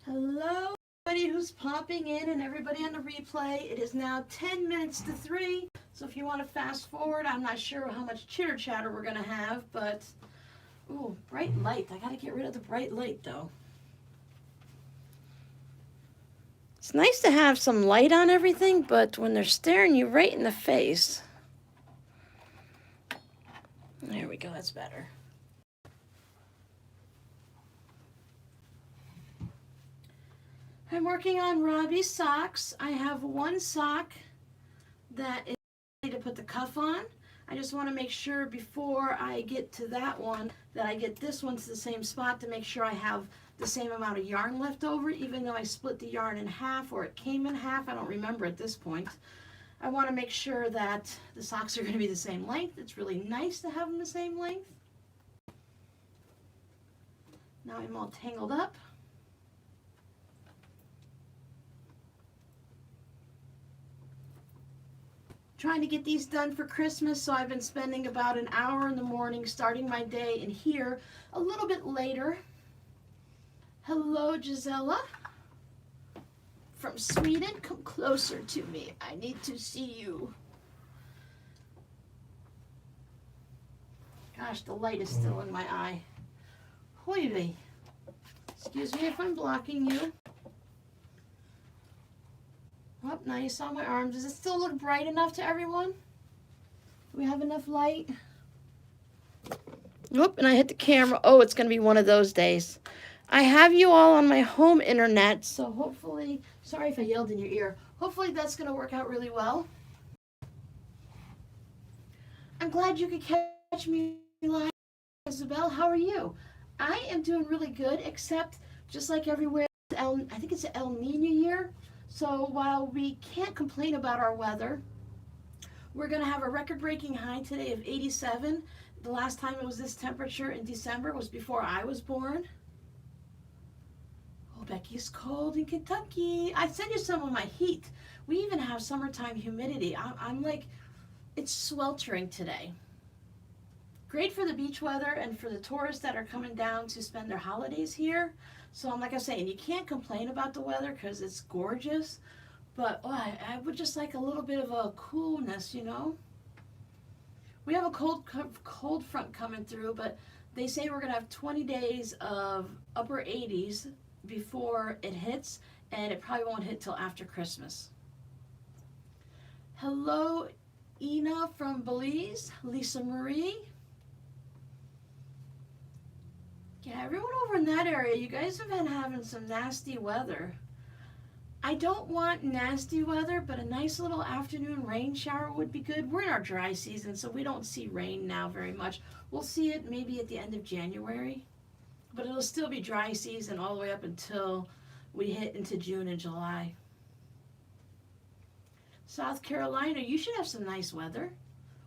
Hello, everybody who's popping in and everybody on the replay. It is now 10 minutes to 3, so if you want to fast forward, I'm not sure how much chitter chatter we're going to have, but, ooh, bright light. I got to get rid of the bright light, though. It's nice to have some light on everything, but when they're staring you right in the face. There we go, that's better. I'm working on Robbie's socks. I have one sock that is ready to put the cuff on. I just want to make sure before I get to that one that I get this one to the same spot to make sure I have the same amount of yarn left over, even though I split the yarn in half or it came in half. I don't remember at this point. I want to make sure that the socks are going to be the same length. It's really nice to have them the same length. Now I'm all tangled up. Trying to get these done for Christmas, so I've been spending about an hour in the morning starting my day in here a little bit later. Hello, Gisela from Sweden. Come closer to me. I need to see you. Gosh, the light is still in my eye. Hoy vey. Excuse me if I'm blocking you. Oh, now you saw my arms. Does it still look bright enough to everyone? Do we have enough light? Nope, and I hit the camera. Oh, it's going to be one of those days. I have you all on my home internet, so hopefully, sorry if I yelled in your ear, hopefully that's going to work out really well. I'm glad you could catch me live. Isabel, how are you? I am doing really good, except just like everywhere, I think it's an El Nino year. So while we can't complain about our weather, we're going to have a record-breaking high today of 87. The last time it was this temperature in December was before I was born. Oh, Becky's cold in Kentucky. I sent you some of my heat. We even have summertime humidity. I'm like, it's sweltering today. Great for the beach weather and for the tourists that are coming down to spend their holidays here. So I'm like I say, and you can't complain about the weather because it's gorgeous, but oh, I would just like a little bit of a coolness, you know. We have a cold front coming through, but they say we're gonna have 20 days of upper 80s before it hits, and it probably won't hit till after Christmas. Hello, Ina from Belize, Lisa Marie. Yeah, everyone over in that area, you guys have been having some nasty weather. I don't want nasty weather, but a nice little afternoon rain shower would be good. We're in our dry season, so we don't see rain now very much. We'll see it maybe at the end of January, but it'll still be dry season all the way up until we hit into June and July. South Carolina, you should have some nice weather,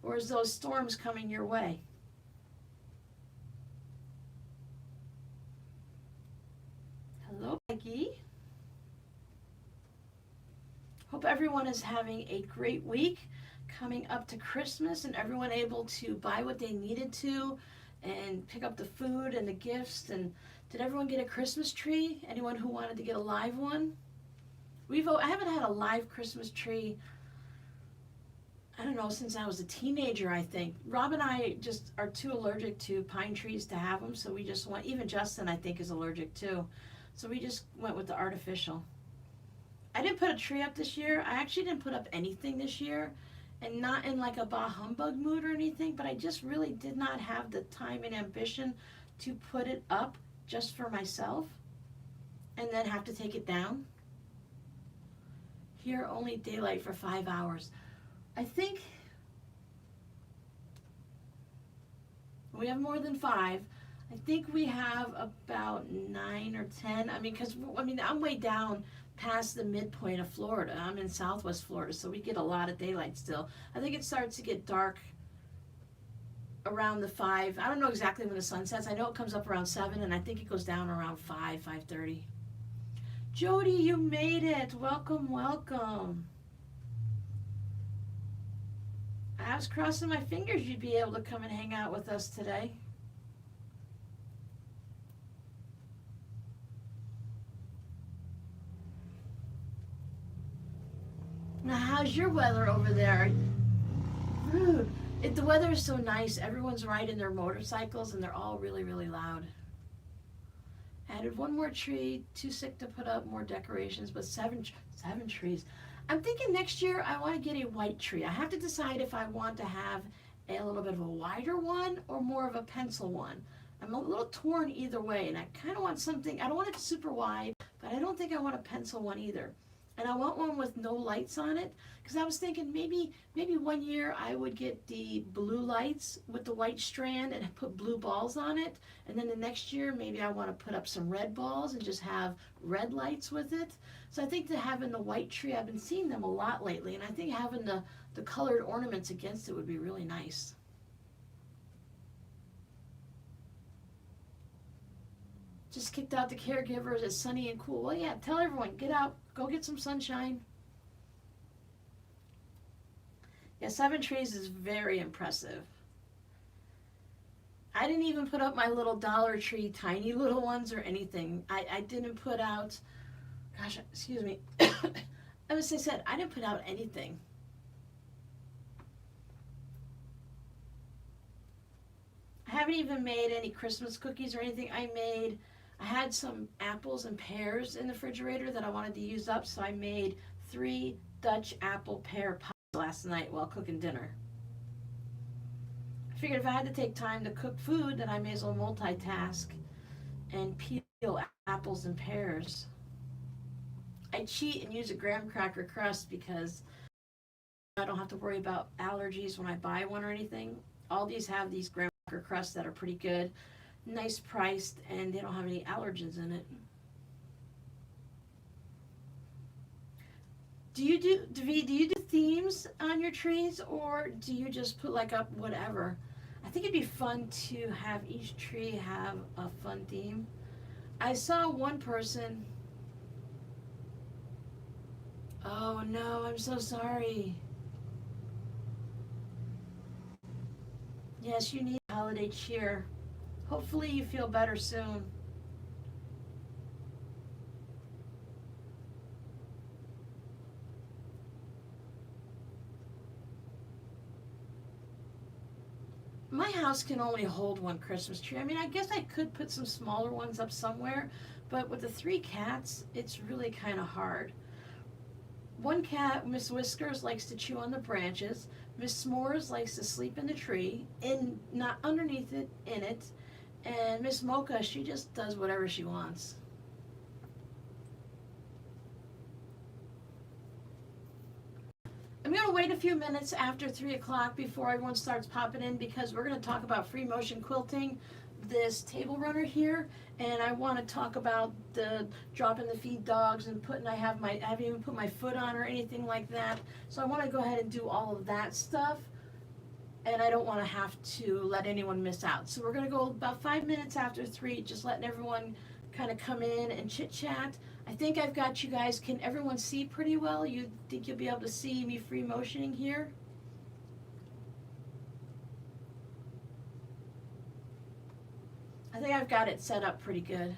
or is those storms coming your way? Hello, Peggy. Hope everyone is having a great week coming up to Christmas and everyone able to buy what they needed to and pick up the food and the gifts. And did everyone get a Christmas tree? Anyone who wanted to get a live one? I haven't had a live Christmas tree, I don't know, since I was a teenager, I think. Rob and I just are too allergic to pine trees to have them, so we just went, even Justin I think is allergic too. So we just went with the artificial. I didn't put a tree up this year. I actually didn't put up anything this year, and not in like a bah humbug mood or anything, but I just really did not have the time and ambition to put it up just for myself and then have to take it down. Here, only daylight for 5 hours. I think we have more than 5. I think we have about 9 or 10. I mean, because I'm way down past the midpoint of Florida. I'm in Southwest Florida, so we get a lot of daylight still. I think it starts to get dark around the 5. I don't know exactly when the sun sets. I know it comes up around 7, and I think it goes down around 5:30. Jody, you made it. Welcome, welcome. I was crossing my fingers you'd be able to come and hang out with us today. how's your weather over there? Rude. The weather is so nice. Everyone's riding their motorcycles and they're all really, really loud. Added one more tree, too sick to put up more decorations, but seven trees. I'm thinking next year I want to get a white tree. I have to decide if I want to have a little bit of a wider one or more of a pencil one. I'm a little torn either way, and I kind of want something, I don't want it super wide, but I don't think I want a pencil one either. And I want one with no lights on it, because I was thinking maybe one year I would get the blue lights with the white strand and put blue balls on it, and then the next year maybe I want to put up some red balls and just have red lights with it. So I think that having the white tree, I've been seeing them a lot lately, and I think having the colored ornaments against it would be really nice. Just kicked out the caregivers. It's sunny and cool. Well, yeah, tell everyone, get out, go get some sunshine. Yeah, 7 trees is very impressive. I didn't even put up my little Dollar Tree tiny little ones or anything. I didn't put out, gosh, excuse me. As I said, I didn't put out anything. I haven't even made any Christmas cookies or anything. I had some apples and pears in the refrigerator that I wanted to use up, so I made 3 Dutch apple pear pies last night while cooking dinner. I figured if I had to take time to cook food, then I may as well multitask and peel apples and pears. I cheat and use a graham cracker crust because I don't have to worry about allergies when I buy one or anything. All these have these graham cracker crusts that are pretty good, nice priced, and they don't have any allergens in it. Do you do themes on your trees, or do you just put like up whatever? I think it'd be fun to have each tree have a fun theme. I saw one person. Oh no, I'm so sorry. Yes, you need holiday cheer. Hopefully you feel better soon. My house can only hold one Christmas tree. I mean, I guess I could put some smaller ones up somewhere, but with the 3 cats, it's really kind of hard. One cat, Miss Whiskers, likes to chew on the branches. Miss S'mores likes to sleep in the tree, not underneath it, in it. And Miss Mocha, she just does whatever she wants. I'm going to wait a few minutes after 3 o'clock before everyone starts popping in, because we're going to talk about free motion quilting, this table runner here, and I want to talk about the dropping the feed dogs and I haven't even put my foot on or anything like that. So I want to go ahead and do all of that stuff, and I don't want to have to let anyone miss out. So we're going to go about 5 minutes after 3, just letting everyone kind of come in and chit chat. I think I've got you guys. Can everyone see pretty well? You think you'll be able to see me free motioning here? I think I've got it set up pretty good.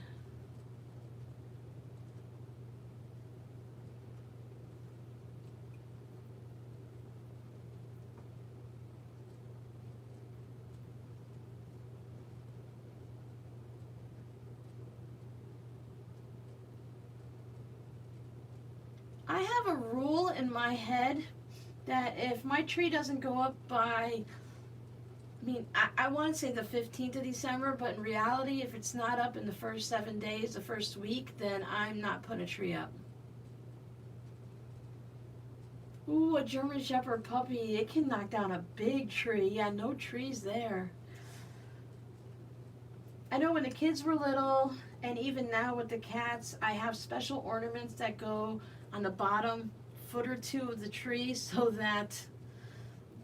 I have a rule in my head that if my tree doesn't go up by, I want to say the 15th of December, but in reality, if it's not up in the first 7 days, the first week, then I'm not putting a tree up. Ooh, a German Shepherd puppy. It can knock down a big tree. Yeah, no trees there. I know when the kids were little, and even now with the cats, I have special ornaments that go on the bottom foot or 2 of the tree, so that,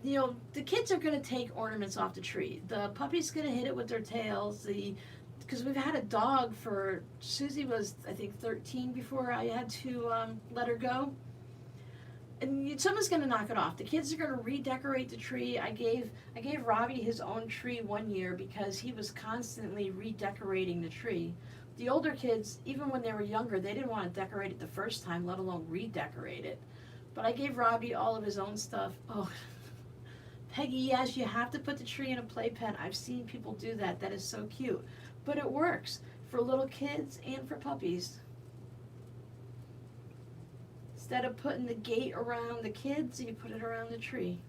you know, the kids are going to take ornaments off the tree. The puppy's going to hit it with their tails. Because we've had a dog for, Susie was, I think, 13 before I had to let her go. And someone's going to knock it off. The kids are going to redecorate the tree. I gave Robbie his own tree one year because he was constantly redecorating the tree. The older kids, even when they were younger, they didn't want to decorate it the first time, let alone redecorate it. But I gave Robbie all of his own stuff. Oh, Peggy, yes, you have to put the tree in a playpen. I've seen people do that. That is so cute. But it works for little kids and for puppies. Instead of putting the gate around the kids, you put it around the tree.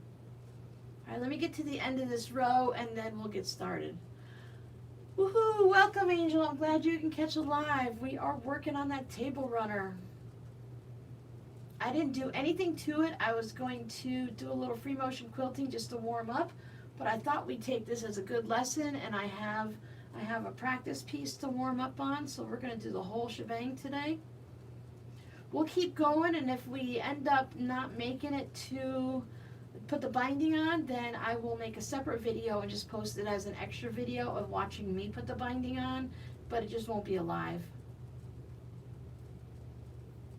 All right, let me get to the end of this row and then we'll get started. Woohoo! Welcome, Angel. I'm glad you can catch a live. We are working on that table runner. I didn't do anything to it. I was going to do a little free motion quilting just to warm up, but I thought we'd take this as a good lesson, and I have a practice piece to warm up on, so we're going to do the whole shebang today. We'll keep going, and if we end up not making it to put the binding on, then I will make a separate video and just post it as an extra video of watching me put the binding on, but it just won't be alive.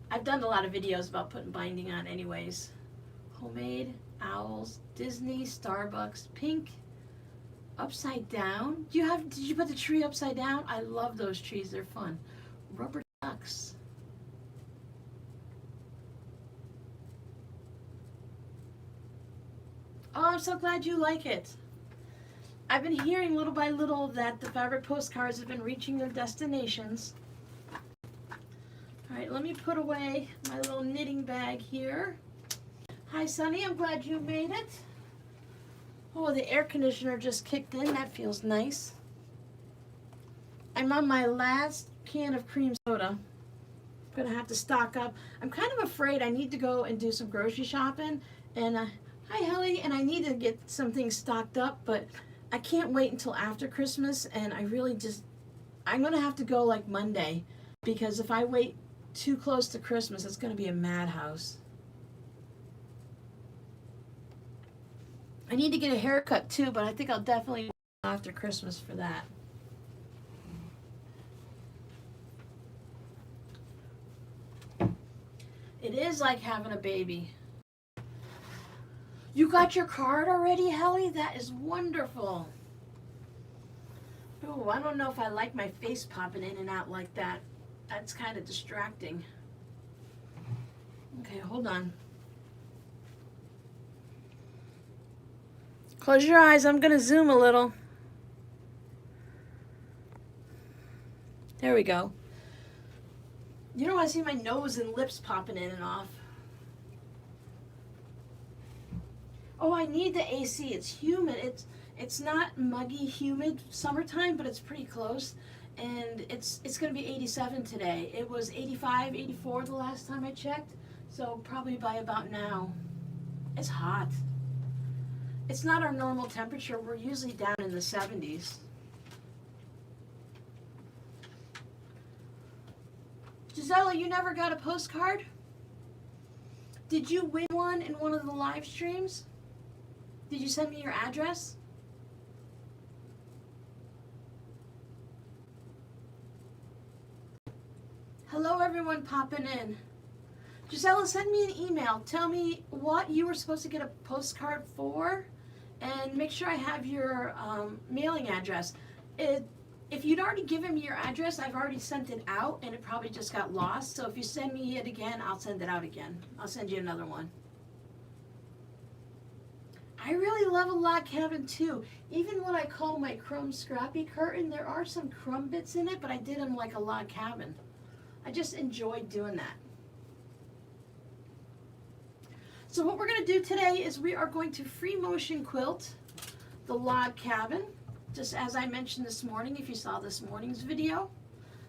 I've done a lot of videos about putting binding on anyways. Homemade, owls, Disney, Starbucks, pink, upside down. Did you put the tree upside down? I love those trees, they're fun. Rubber ducks. Oh, I'm so glad you like it. I've been hearing little by little that the fabric postcards have been reaching their destinations. All right, let me put away my little knitting bag here. Hi, Sunny, I'm glad you made it. Oh, the air conditioner just kicked in. That feels nice. I'm on my last can of cream soda. I'm gonna have to stock up. I'm kind of afraid I need to go and do some grocery shopping. And hi, Helly, and I need to get some things stocked up, but I can't wait until after Christmas, and I'm gonna have to go like Monday, because if I wait too close to Christmas, it's going to be a madhouse. I need to get a haircut too, but I think I'll definitely wait after Christmas for that. It is like having a baby. You got your card already, Helly? That is wonderful. Oh, I don't know if I like my face popping in and out like that. That's kind of distracting. Okay, hold on. Close your eyes. I'm going to zoom a little. There we go. You don't want to see my nose and lips popping in and off. Oh, I need the AC. It's humid. It's not muggy, humid summertime, but it's pretty close. And it's going to be 87 today. It was 85, 84 the last time I checked, so probably by about now. It's hot. It's not our normal temperature. We're usually down in the 70s. Gisela, you never got a postcard? Did you win one in one of the live streams? Did you send me your address? Hello, everyone popping in. Gisela, send me an email. Tell me what you were supposed to get a postcard for, and make sure I have your mailing address. If you'd already given me your address, I've already sent it out, and it probably just got lost. So if you send me it again, I'll send it out again. I'll send you another one. I really love a log cabin too. Even what I call my crumb scrappy curtain, there are some crumb bits in it, but I did them like a log cabin. I just enjoyed doing that. So what we're going to do today is we are going to free motion quilt the log cabin, just as I mentioned this morning, if you saw this morning's video.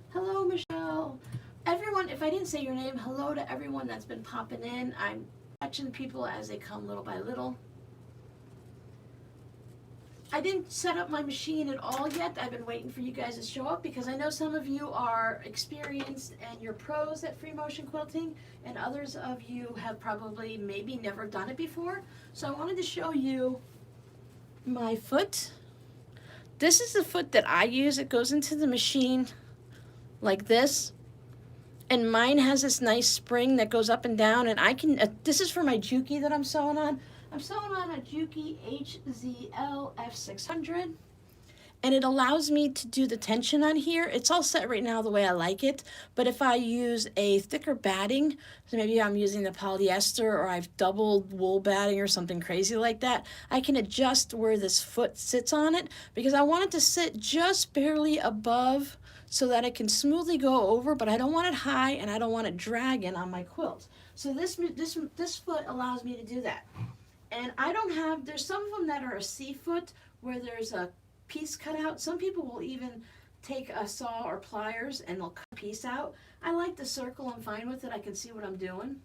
Hello, Michelle. Everyone, if I didn't say your name, hello to everyone that's been popping in. I'm catching people as they come little by little. I didn't set up my machine at all yet. I've been waiting for you guys to show up because I know some of you are experienced and you're pros at free motion quilting, and others of you have probably maybe never done it before. So I wanted to show you my foot. This is the foot that I use. It goes into the machine like this, and mine has this nice spring that goes up and down, and I can, this is for my Juki that I'm sewing on. I'm sewing on a Juki HZL F600, and it allows me to do the tension on here. It's all set right now the way I like it, but if I use a thicker batting, so maybe I'm using the polyester or I've doubled wool batting or something crazy like that, I can adjust where this foot sits on it, because I want it to sit just barely above so that it can smoothly go over, but I don't want it high and I don't want it dragging on my quilt. So this foot allows me to do that. And I don't have, there's some of them that are a C foot where there's a piece cut out. Some people will even take a saw or pliers and they'll cut a piece out. I like the circle, I'm fine with it, I can see what I'm doing.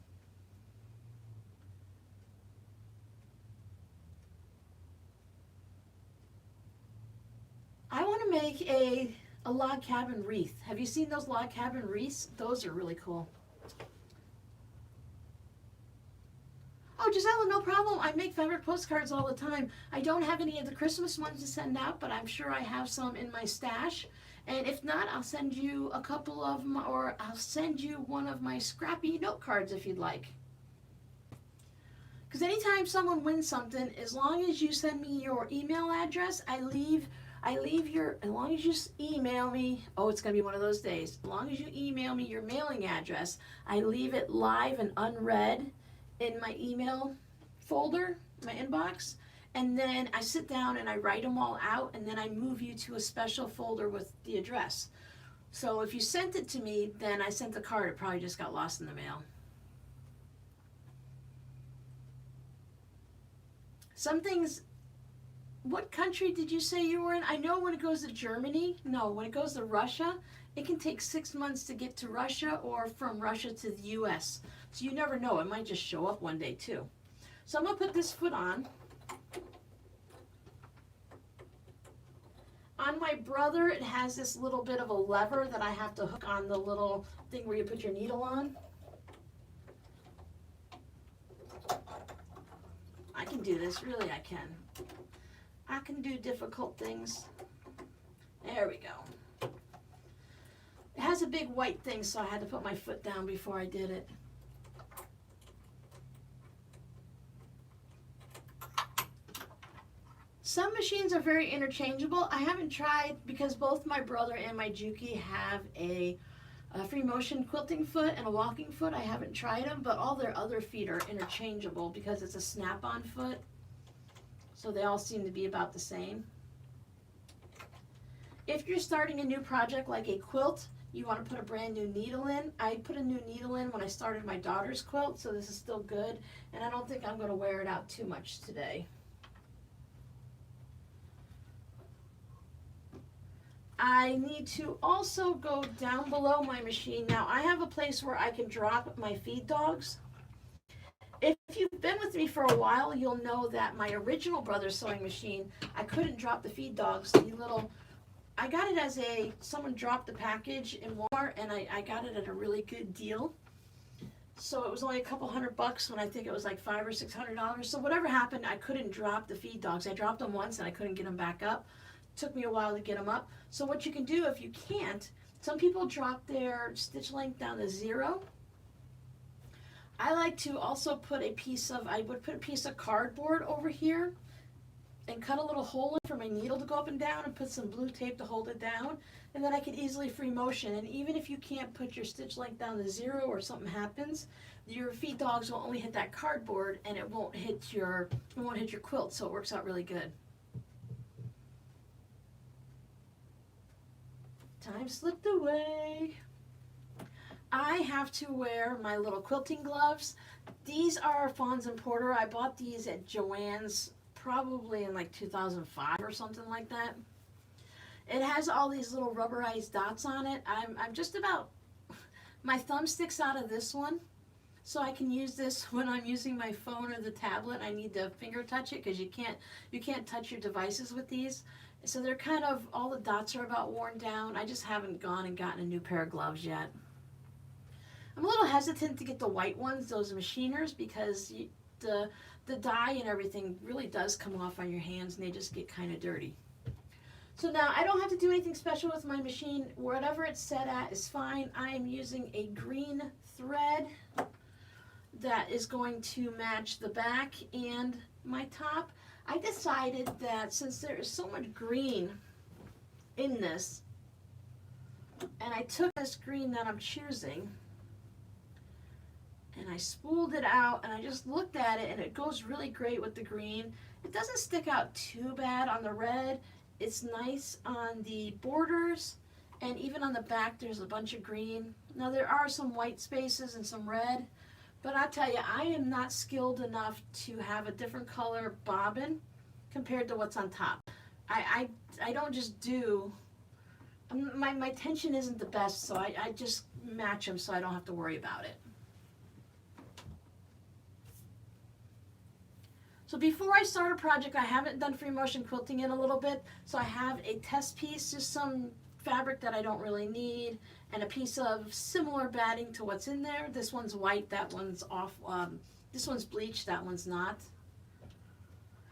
I want to make a log cabin wreath. Have you seen those log cabin wreaths? Those are really cool. Oh, Gisela, no problem. I make fabric postcards all the time. I don't have any of the Christmas ones to send out, but I'm sure I have some in my stash. And if not, I'll send you a couple of them, or I'll send you one of my scrappy note cards if you'd like. Because anytime someone wins something, as long as you send me your email address, I leave your, as long as you email me, oh, it's going to be one of those days. As long as you email me your mailing address, I leave it live and unread in my email folder, my inbox, and then I sit down and I write them all out, and then I move you to a special folder with the address. So if you sent it to me, then I sent the card, it probably just got lost in the mail. Some things, what country did you say you were in? I know when it goes to Germany, no, when it goes to Russia, it can take 6 months to get to Russia, or from Russia to the US. So you never know, it might just show up one day too. So I'm gonna put this foot on. On my brother, it has this little bit of a lever that I have to hook on the little thing where you put your needle on. I can do this, really I can. I can do difficult things. There we go. It has a big white thing, so I had to put my foot down before I did it. Some machines are very interchangeable. I haven't tried, because both my brother and my Juki have a free motion quilting foot and a walking foot. I haven't tried them, but all their other feet are interchangeable because it's a snap-on foot. So they all seem to be about the same. If you're starting a new project like a quilt, you want to put a brand new needle in. I put a new needle in when I started my daughter's quilt, so this is still good, and I don't think I'm going to wear it out too much today. I need to also go down below my machine. Now I have a place where I can drop my feed dogs. If you've been with me for a while, you'll know that my original brother's sewing machine, I couldn't drop the feed dogs. I got it as someone dropped the package in Walmart, and I got it at a really good deal. So it was only a couple $100 when I think it was like $500 or $600. So whatever happened, I couldn't drop the feed dogs. I dropped them once and I couldn't get them back up. Took me a while to get them up. So what you can do if you can't, some people drop their stitch length down to 0. I like to also put I would put a piece of cardboard over here and cut a little hole in for my needle to go up and down, and put some blue tape to hold it down, and then I can easily free motion. And even if you can't put your stitch length down to 0 or something happens, your feed dogs will only hit that cardboard and it won't hit your quilt, so it works out really good. Time slipped away. I have to wear my little quilting gloves. These are Fawns and Porter. I bought these at Joann's probably in like 2005 or something like that. It has all these little rubberized dots on it. I'm just about, my thumb sticks out of this one, so I can use this when I'm using my phone or the tablet. I need to finger touch it because you can't touch your devices with these. So they're kind of, all the dots are about worn down. I just haven't gone and gotten a new pair of gloves yet. I'm a little hesitant to get the white ones, those machiners, because the dye and everything really does come off on your hands and they just get kind of dirty. So now I don't have to do anything special with my machine. Whatever it's set at is fine. I am using a green thread that is going to match the back and my top. I decided that since there is so much green in this, and I took this green that I'm choosing and I spooled it out, and I just looked at it, and it goes really great with the green. It doesn't stick out too bad on the red. It's nice on the borders, and even on the back there's a bunch of green. Now there are some white spaces and some red, but I tell you, I am not skilled enough to have a different color bobbin compared to what's on top. I don't just do, my tension isn't the best, so I just match them so I don't have to worry about it. So before I start a project, I haven't done free motion quilting in a little bit, so I have a test piece, just some fabric that I don't really need, and a piece of similar batting to what's in there. This one's white, that one's off, this one's bleached, that one's not.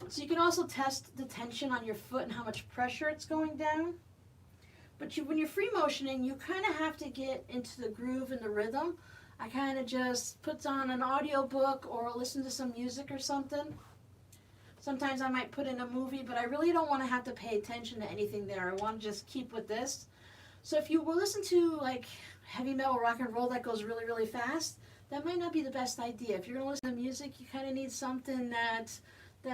So you can also test the tension on your foot and how much pressure it's going down. But when you're free motioning, you kind of have to get into the groove and the rhythm. I kind of just put on an audio book or listen to some music or something. Sometimes I might put in a movie, but I really don't want to have to pay attention to anything there. I want to just keep with this. So if you will listen to like heavy metal rock and roll that goes really, really fast, that might not be the best idea. If you're going to listen to music, you kind of need something that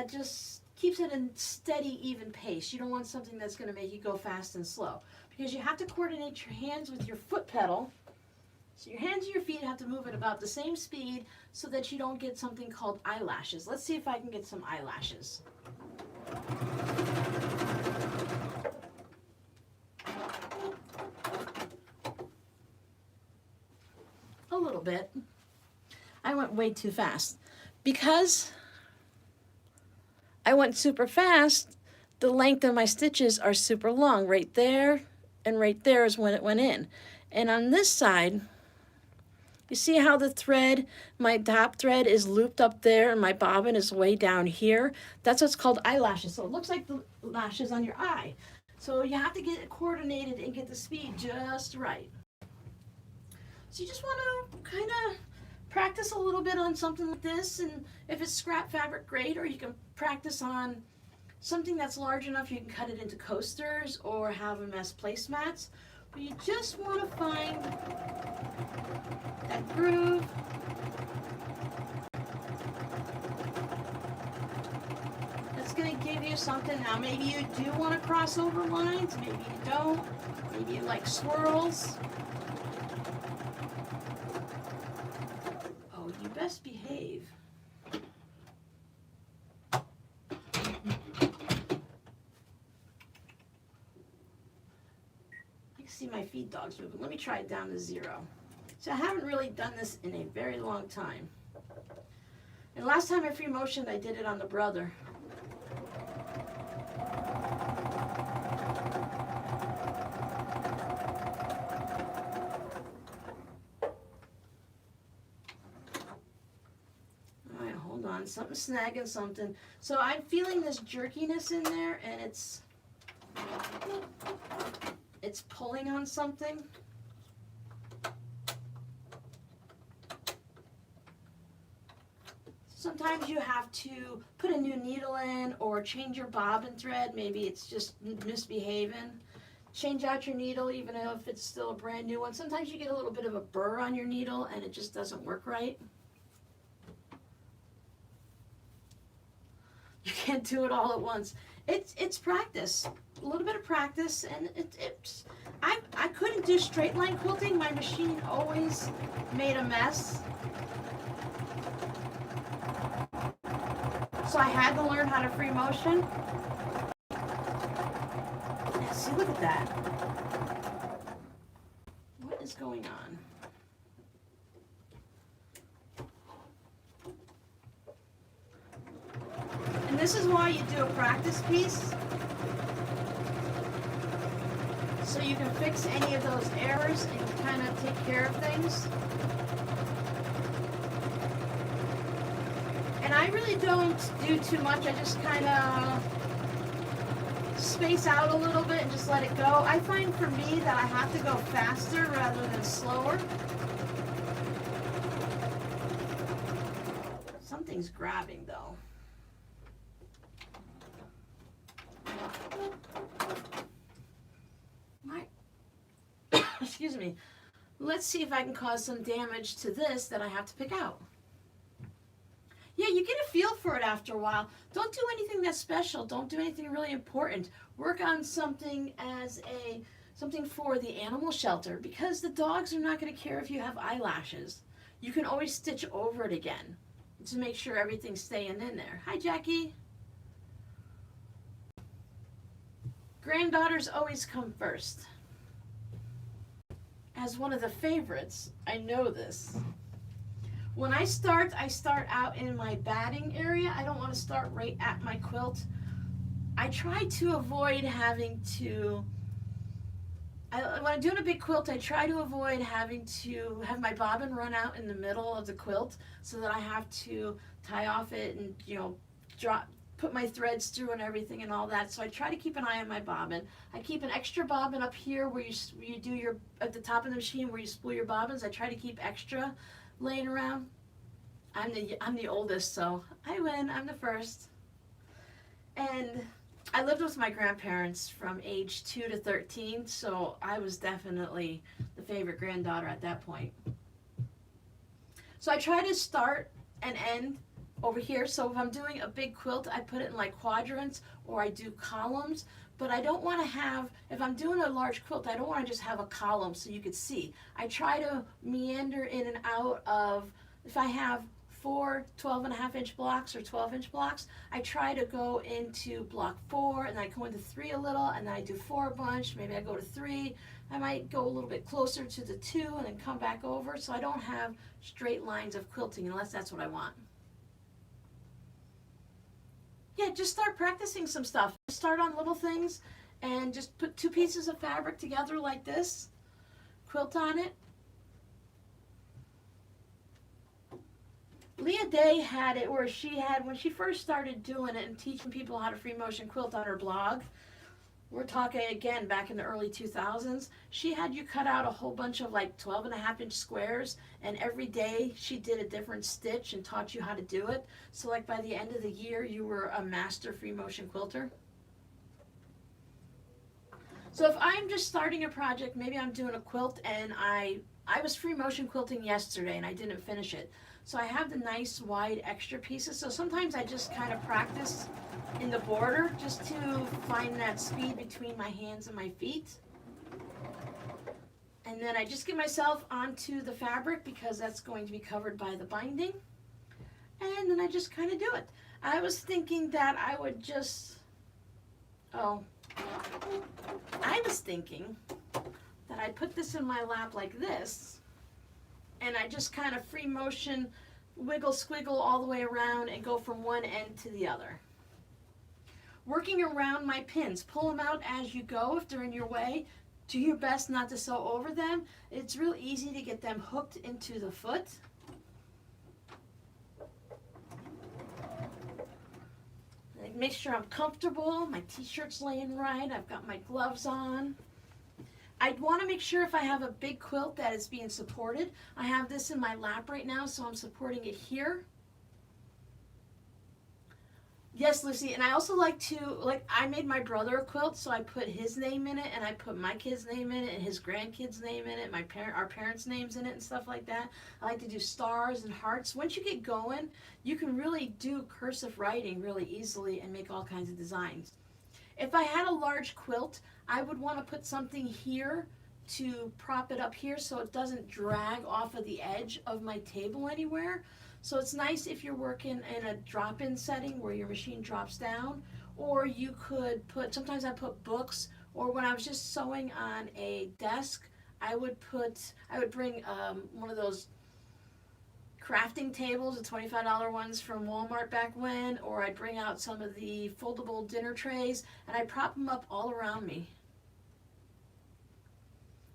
just keeps it in steady, even pace. You don't want something that's going to make you go fast and slow, because you have to coordinate your hands with your foot pedal. So your hands and your feet have to move at about the same speed so that you don't get something called eyelashes. Let's see if I can get some eyelashes. A little bit. I went way too fast. Because I went super fast, the length of my stitches are super long. Right there and right there is when it went in. And on this side, you see how the thread, my top thread is looped up there and my bobbin is way down here? That's what's called eyelashes. So it looks like the lashes on your eye. So you have to get it coordinated and get the speed just right. So you just want to kind of practice a little bit on something like this, and if it's scrap fabric, great, or you can practice on something that's large enough you can cut it into coasters or have them as placemats. But you just want to find that groove. That's going to give you something. Now maybe you do want to cross over lines, maybe you don't, maybe you like swirls. Oh, you best behave. See my feed dogs moving. Let me try it down to 0. So I haven't really done this in a very long time. And last time I free motioned, I did it on the brother. All right, hold on. Something's snagging something. So I'm feeling this jerkiness in there, and it's pulling on something. Sometimes you have to put a new needle in or change your bobbin thread. Maybe it's just misbehaving. Change out your needle even if it's still a brand new one. Sometimes you get a little bit of a burr on your needle and it just doesn't work right. You can't do it all at once. It's practice, a little bit of practice, and I couldn't do straight line quilting. My machine always made a mess, so I had to learn how to free motion. Yeah, see, look at that. What is going on? And this is why you do a practice piece, so you can fix any of those errors and kind of take care of things. And I really don't do too much. I just kind of space out a little bit and just let it go. I find for me that I have to go faster rather than slower. Something's grabbing though. me. Let's see if I can cause some damage to this that I have to pick out. Yeah, you get a feel for it after a while. Don't do anything that's special. Don't do anything really important. Work on something something for the animal shelter, because the dogs are not going to care if you have eyelashes. You can always stitch over it again to make sure everything's staying in there. Hi, Jackie. Granddaughters always come first. As one of the favorites, I know this. When I start out in my batting area. I don't want to start right at my quilt. I try to avoid having to, when I'm doing a big quilt, I try to avoid having to have my bobbin run out in the middle of the quilt so that I have to tie off it and, you know, put my threads through and everything and all that. So I try to keep an eye on my bobbin. I keep an extra bobbin up here where you do your, at the top of the machine where you spool your bobbins. I try to keep extra laying around. I'm the oldest, so I win. I'm the first. And I lived with my grandparents from age 2 to 13, so I was definitely the favorite granddaughter at that point. So I try to start and end over here. So if I'm doing a big quilt, I put it in like quadrants, or I do columns. But I don't want to have, if I'm doing a large quilt, I don't want to just have a column so you could see. I try to meander in and out of, if I have 4 12.5-inch blocks or 12-inch blocks, I try to go into block 4, and I go into 3 a little, and then I do 4 a bunch. Maybe I go to 3. I might go a little bit closer to the 2 and then come back over, so I don't have straight lines of quilting unless that's what I want. Yeah, just start practicing some stuff. Start on little things and just put 2 pieces of fabric together like this. Quilt on it. Leah Day had it where she had, when she first started doing it and teaching people how to free motion quilt on her blog, we're talking again back in the early 2000s, she had you cut out a whole bunch of like 12.5-inch squares, and every day she did a different stitch and taught you how to do it. So like by the end of the year you were a master free motion quilter. So if I'm just starting a project, maybe I'm doing a quilt and I was free motion quilting yesterday and I didn't finish it. So I have the nice wide extra pieces. So sometimes I just kind of practice in the border just to find that speed between my hands and my feet. And then I just get myself onto the fabric because that's going to be covered by the binding. And then I just kind of do it. I was thinking that I would just, I was thinking that I'd put this in my lap like this, and I just kind of free motion, wiggle squiggle all the way around and go from one end to the other. Working around my pins, pull them out as you go if they're in your way. Do your best not to sew over them. It's real easy to get them hooked into the foot. Make sure I'm comfortable, my t-shirt's laying right, I've got my gloves on. I want to make sure if I have a big quilt that it's being supported. I have this in my lap right now, so I'm supporting it here. Yes, Lucy, and I also like to, I made my brother a quilt, so I put his name in it, and I put my kid's name in it, and his grandkid's name in it, our parents' names in it, and stuff like that. I like to do stars and hearts. Once you get going, you can really do cursive writing really easily and make all kinds of designs. If I had a large quilt, I would want to put something here to prop it up here so it doesn't drag off of the edge of my table anywhere. So it's nice if you're working in a drop-in setting where your machine drops down, or you could put, sometimes I put books, or when I was just sewing on a desk, I would bring one of those crafting tables, the $25 ones from Walmart back when, or I'd bring out some of the foldable dinner trays and I'd prop them up all around me.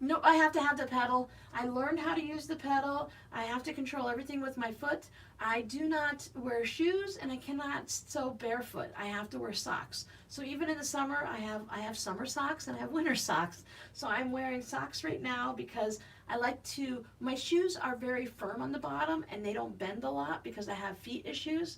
No, I have to have the pedal. I learned how to use the pedal. I have to control everything with my foot. I do not wear shoes, and I cannot sew barefoot. I have to wear socks. So even in the summer, I have summer socks and I have winter socks. So I'm wearing socks right now because I like to, my shoes are very firm on the bottom and they don't bend a lot because I have feet issues.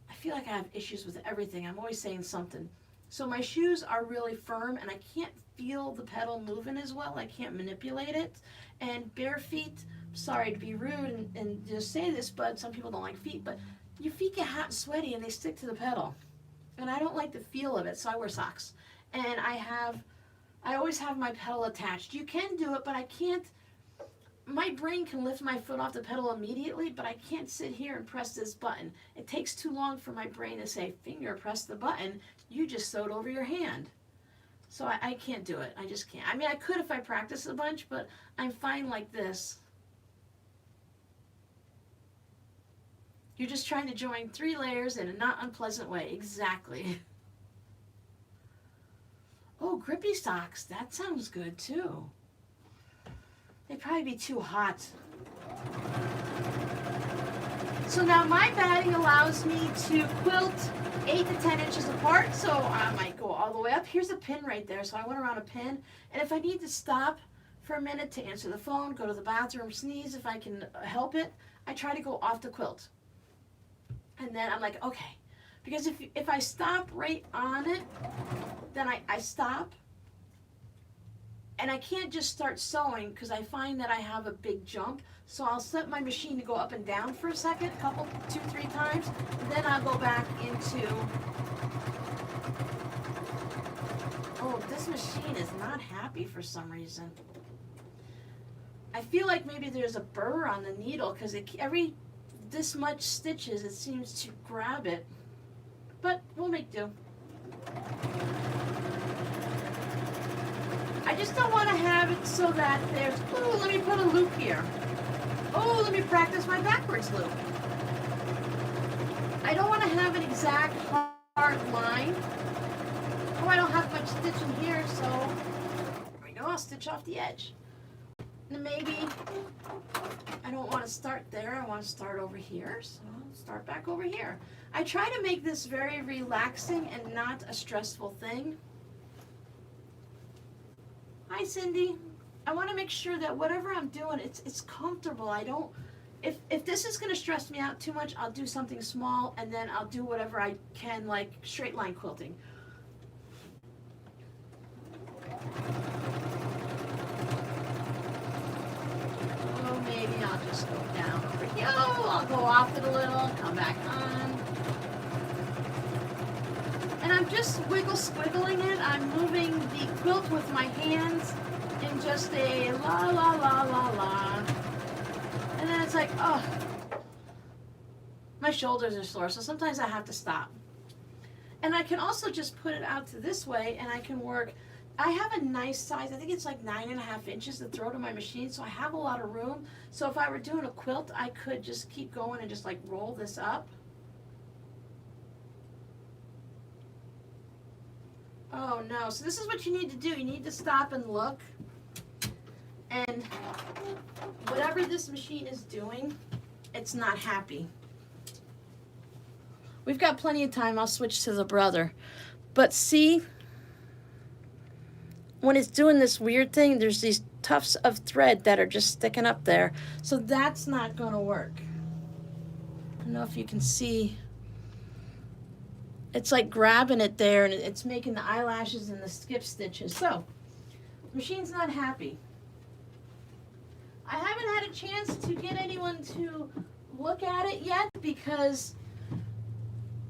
I feel like I have issues with everything. I'm always saying something. So my shoes are really firm and I can't feel the pedal moving as well. I can't manipulate it. And bare feet, sorry to be rude and just say this, but some people don't like feet, but your feet get hot and sweaty and they stick to the pedal. And I don't like the feel of it, so I wear socks. And I always have my pedal attached. You can do it, but I can't. My brain can lift my foot off the pedal immediately, but I can't sit here and press this button. It takes too long for my brain to say, finger, press the button. You just sewed over your hand. So I can't do it. I just can't. I mean, I could if I practice a bunch, but I'm fine like this. You're just trying to join 3 layers in a not unpleasant way. Exactly. Oh, grippy socks. That sounds good too. They'd probably be too hot. So now my batting allows me to quilt 8 to 10 inches apart, so I might go all the way up. Here's a pin right there, so I went around a pin. And if I need to stop for a minute to answer the phone, go to the bathroom, sneeze, if I can help it, I try to go off the quilt. And then I'm like, okay. Because if I stop right on it, then I stop. And I can't just start sewing because I find that I have a big jump. So I'll set my machine to go up and down for a second, a couple, 2, 3 times. Then I'll go back into, oh, this machine is not happy for some reason. I feel like maybe there's a burr on the needle because every this much stitches, it seems to grab it. But we'll make do. I just don't want to have it so that there's, oh, let me put a loop here. Oh, let me practice my backwards loop. I don't want to have an exact hard line. Oh, I don't have much stitch in here, so there we go, I'll stitch off the edge. And maybe I don't want to start there, I want to start over here, so I'll start back over here. I try to make this very relaxing and not a stressful thing. Hi, Cindy. I want to make sure that whatever I'm doing, it's comfortable. I don't, if this is going to stress me out too much, I'll do something small and then I'll do whatever I can, like straight line quilting. Oh, maybe I'll just go down over here. Oh, I'll go off it a little, come back on. And I'm just squiggling it. I'm moving the quilt with my hands in just a la la la la la. And then it's like, oh, my shoulders are sore, so sometimes I have to stop. And I can also just put it out to this way and I can work. I have a nice size, I think it's like 9.5 inches to throw to my machine, so I have a lot of room. So if I were doing a quilt, I could just keep going and just like roll this up. Oh no, so this is what you need to do. You need to stop and look. And whatever this machine is doing, it's not happy. We've got plenty of time. I'll switch to the brother. But see, when it's doing this weird thing, there's these tufts of thread that are just sticking up there. So that's not going to work. I don't know if you can see. It's like grabbing it there and it's making the eyelashes and the skip stitches. So, the machine's not happy. I haven't had a chance to get anyone to look at it yet because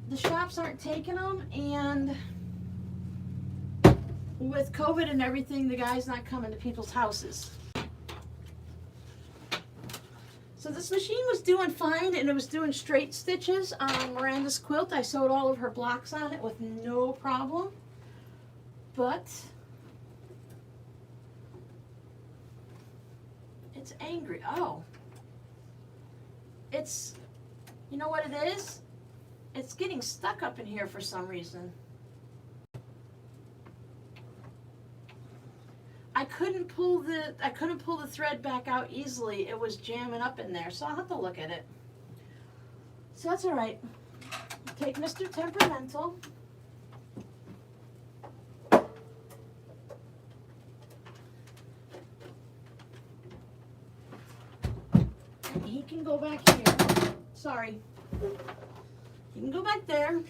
the shops aren't taking them, and with COVID and everything, the guy's not coming to people's houses. So this machine was doing fine, and it was doing straight stitches on Miranda's quilt. I sewed all of her blocks on it with no problem. But it's angry. Oh. It's, you know what it is? It's getting stuck up in here for some reason. I couldn't pull the thread back out easily. It was jamming up in there, so I'll have to look at it. So that's all right. Take Mr. Temperamental. And he can go back here. Sorry. He can go back there.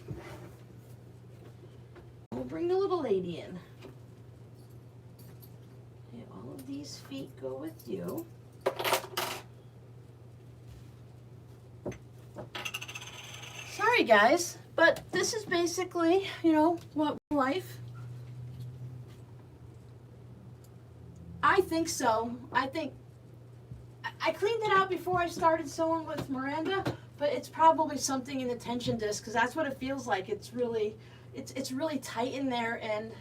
We'll bring the little lady in. Okay, all of these feet go with you. Sorry guys, but this is basically, you know, what life. I think so. I cleaned it out before I started sewing with Miranda, but it's probably something in the tension disc because that's what it feels like. It's really tight in there, and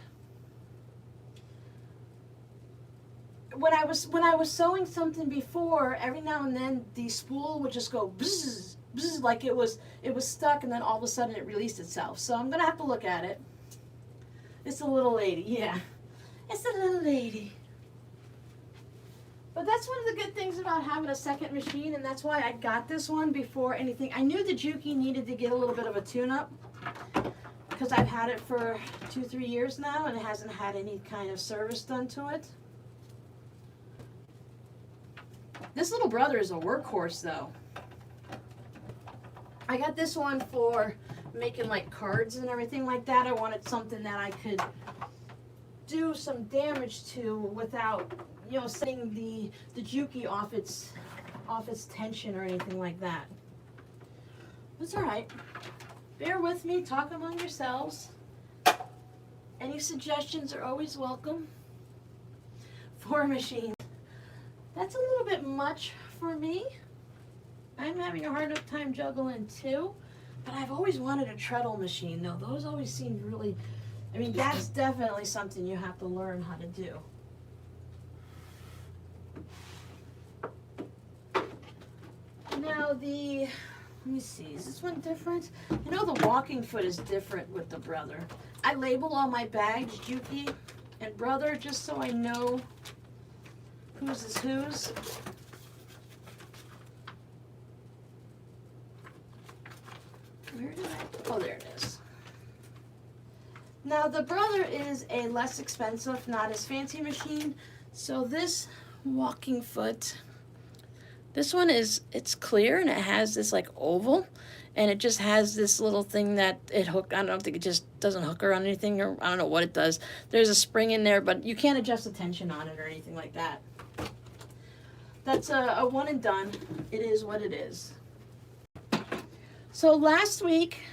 when I was sewing something before, every now and then the spool would just go bzz, bzz, like it was stuck, and then all of a sudden it released itself. So I'm gonna have to look at it. It's a little lady, yeah. It's a little lady. But that's one of the good things about having a second machine, and that's why I got this one before anything. I knew the Juki needed to get a little bit of a tune-up because I've had it for 2-3 years now and it hasn't had any kind of service done to it. This little brother is a workhorse though. I got this one for making like cards and everything like that. I wanted something that I could do some damage to without, you know, setting the Juki off its tension or anything like that. It's all right. Bear with me. Talk among yourselves. Any suggestions are always welcome for a machine. That's a little bit much for me. I'm having a hard enough time juggling too, but I've always wanted a treadle machine though. Those always seemed really, I mean, that's definitely something you have to learn how to do. Now let me see, is this one different? You know the walking foot is different with the brother. I label all my bags Juki and brother just so I know whose is whose. Where did oh, there it is. Now the brother is a less expensive, not as fancy machine. So this walking foot, this one it's clear and it has this like oval, and it just has this little thing that it hook. I don't think it just doesn't hook her on anything, or I don't know what it does. There's a spring in there, but you can't adjust the tension on it or anything like that. That's a one and done. It is what it is. So last week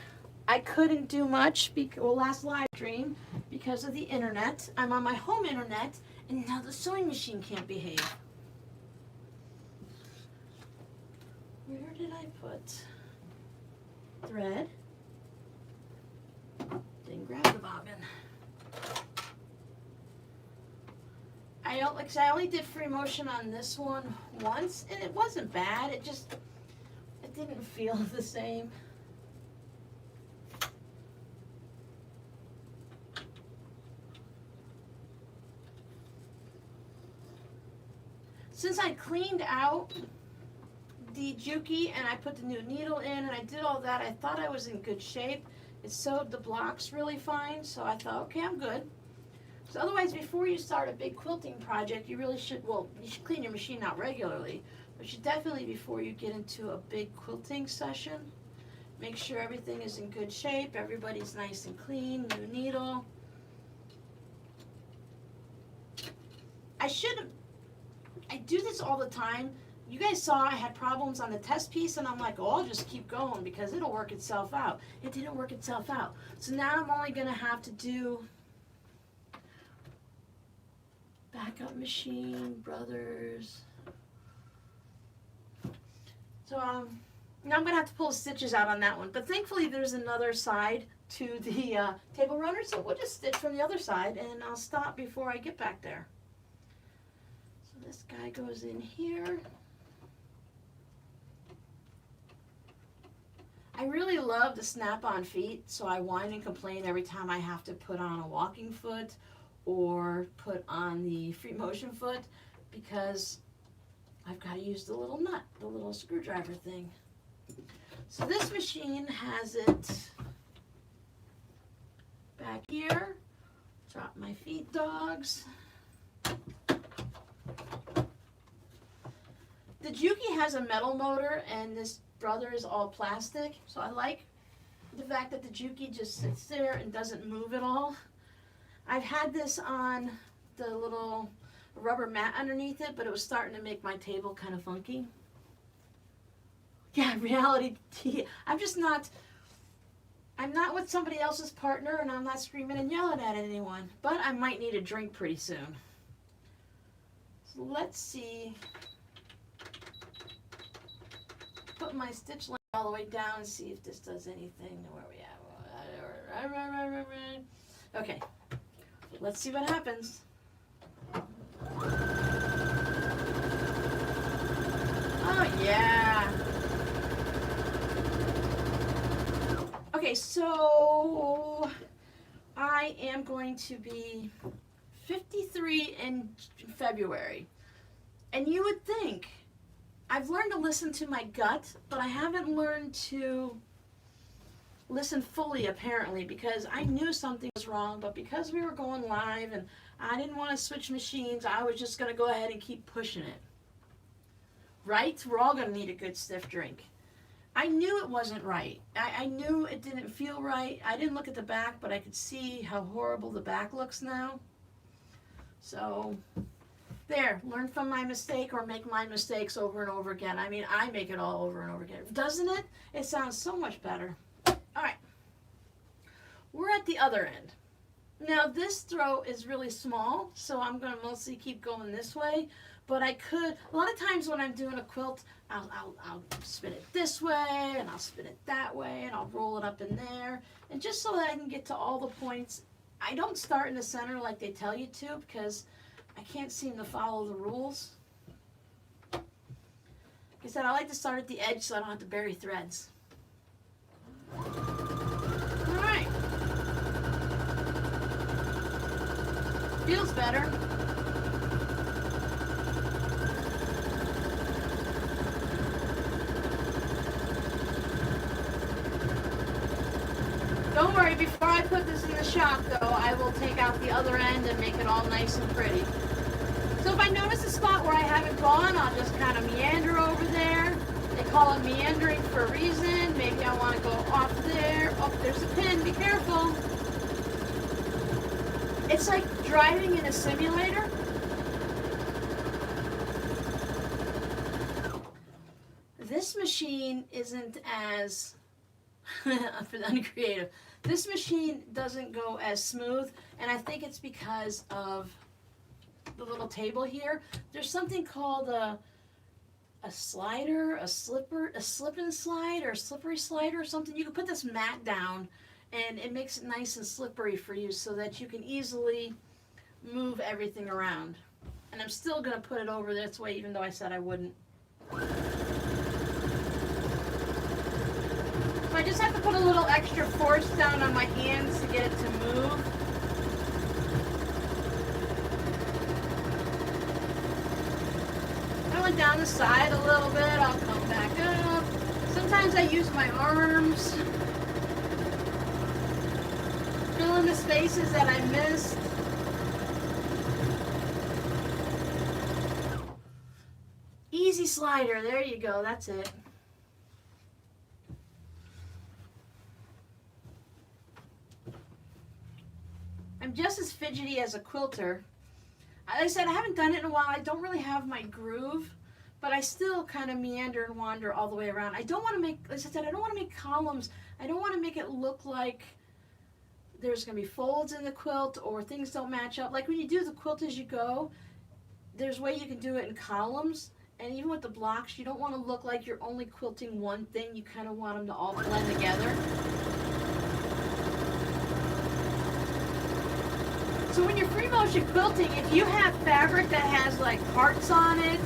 I couldn't do much, last live stream because of the internet. I'm on my home internet and now the sewing machine can't behave. Where did I put thread? Didn't grab the bobbin. I only did free motion on this one once, and it wasn't bad. It didn't feel the same. Since I cleaned out the Juki and I put the new needle in and I did all that, I thought I was in good shape. It sewed the blocks really fine, so I thought, okay, I'm good. So otherwise, before you start a big quilting project, you really should, well, you should clean your machine out regularly, but you should definitely, before you get into a big quilting session, make sure everything is in good shape, everybody's nice and clean, new needle. I do this all the time. You guys saw I had problems on the test piece, and I'm like, oh, I'll just keep going because it'll work itself out. It didn't work itself out. So now I'm only gonna have to do backup machine, brothers. So now I'm gonna have to pull the stitches out on that one. But thankfully there's another side to the table runner, so we'll just stitch from the other side and I'll stop before I get back there. So this guy goes in here. I really love the snap-on feet, so I whine and complain every time I have to put on a walking foot or put on the free motion foot because I've got to use the little nut, the little screwdriver thing. So this machine has it back here. Drop my feet, dogs. The Juki has a metal motor and this brother is all plastic, so I like the fact that the Juki just sits there and doesn't move at all. I've had this on the little rubber mat underneath it, but it was starting to make my table kind of funky. Yeah, reality TV. I'm not with somebody else's partner, and I'm not screaming and yelling at anyone, but I might need a drink pretty soon. So let's see. Put my stitch length all the way down and see if this does anything. Where we at? Okay, let's see what happens. Oh yeah. Okay, so I am going to be 53 in February. And you would think, I've learned to listen to my gut, but I haven't learned to listen fully apparently, because I knew something was wrong, but because we were going live and I didn't want to switch machines, I was just going to go ahead and keep pushing it. Right? We're all going to need a good stiff drink. I knew it wasn't right. I knew it didn't feel right. I didn't look at the back, but I could see how horrible the back looks now. So, there, learn from my mistake or make my mistakes over and over again. I mean, I make it all over and over again. Doesn't it? It sounds so much better. All right. We're at the other end. Now, this throat is really small, so I'm going to mostly keep going this way. But I could, a lot of times when I'm doing a quilt, I'll spin it this way, and I'll spin it that way, and I'll roll it up in there. And just so that I can get to all the points, I don't start in the center like they tell you to, because I can't seem to follow the rules. Like I said, I like to start at the edge so I don't have to bury threads. Alright. Feels better. Don't worry, before I put this in the shop though, I will take out the other end and make it all nice and pretty. So if I notice a spot where I haven't gone, I'll just kind of meander over there. They call it meandering for a reason. Maybe I want to go off there. Oh, there's a pin, be careful. It's like driving in a simulator. This machine isn't as uncreative. This machine doesn't go as smooth, and I think it's because of the little table here. There's something called a slider, a slip and slide, or a slippery slider or something. You can put this mat down and it makes it nice and slippery for you so that you can easily move everything around. And I'm still going to put it over this way even though I said I wouldn't. So I just have to put a little extra force down on my hands to get it to move. I went down the side a little bit, I'll come back up. Sometimes I use my arms. Fill in the spaces that I missed. Easy slider, there you go, that's it. I'm just as fidgety as a quilter. Like I said, I haven't done it in a while. I don't really have my groove, but I still kind of meander and wander all the way around. I don't want to make, as I said, I don't want to make columns. I don't want to make it look like there's going to be folds in the quilt or things don't match up. Like when you do the quilt as you go, there's a way you can do it in columns. And even with the blocks, you don't want to look like you're only quilting one thing. You kind of want them to all blend together. So when you're free motion quilting, if you have fabric that has like hearts on it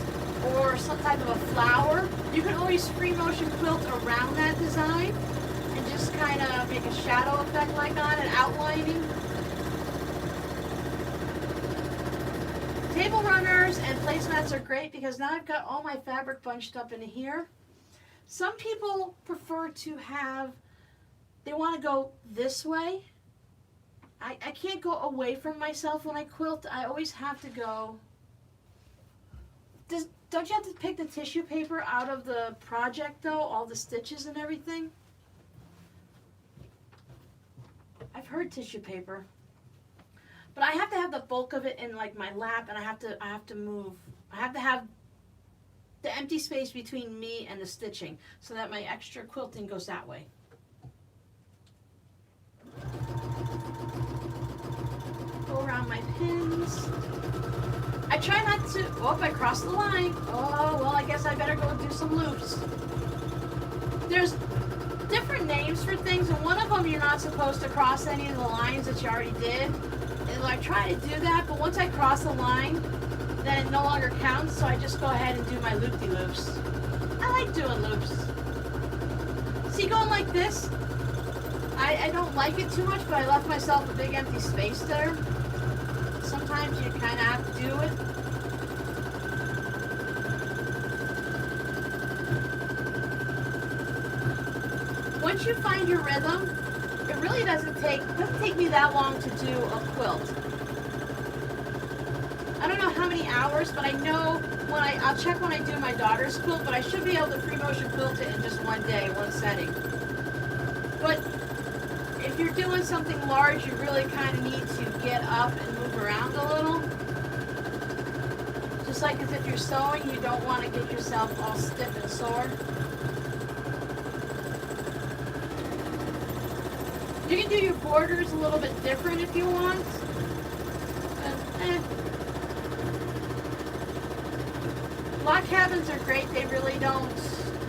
or some type of a flower, you can always free motion quilt around that design and just kind of make a shadow effect like on it, outlining. Table runners and placemats are great because now I've got all my fabric bunched up in here. Some people prefer to have, they want to go this way. I can't go away from myself when I quilt. I always have to go. Don't you have to pick the tissue paper out of the project though? All the stitches and everything? I've heard tissue paper. But I have to have the bulk of it in like my lap, and I have to move. I have to have the empty space between me and the stitching so that my extra quilting goes that way. Go around my pins. I try not to, oh, I crossed the line. Oh, well, I guess I better go do some loops. There's different names for things, and one of them you're not supposed to cross any of the lines that you already did. And I try to do that, but once I cross the line, then it no longer counts, so I just go ahead and do my loop-de-loops. I like doing loops. See, going like this, I don't like it too much, but I left myself a big empty space there. Sometimes you kind of have to do it. Once you find your rhythm, it really doesn't take me that long to do a quilt. I don't know how many hours, but I know when I'll check when I do my daughter's quilt, but I should be able to free motion quilt it in just one day, one setting. But if you're doing something large, you really kind of need to get up and move around a little. Just like as if you're sewing, you don't want to get yourself all stiff and sore. You can do your borders a little bit different if you want. But, log cabins are great. They really don't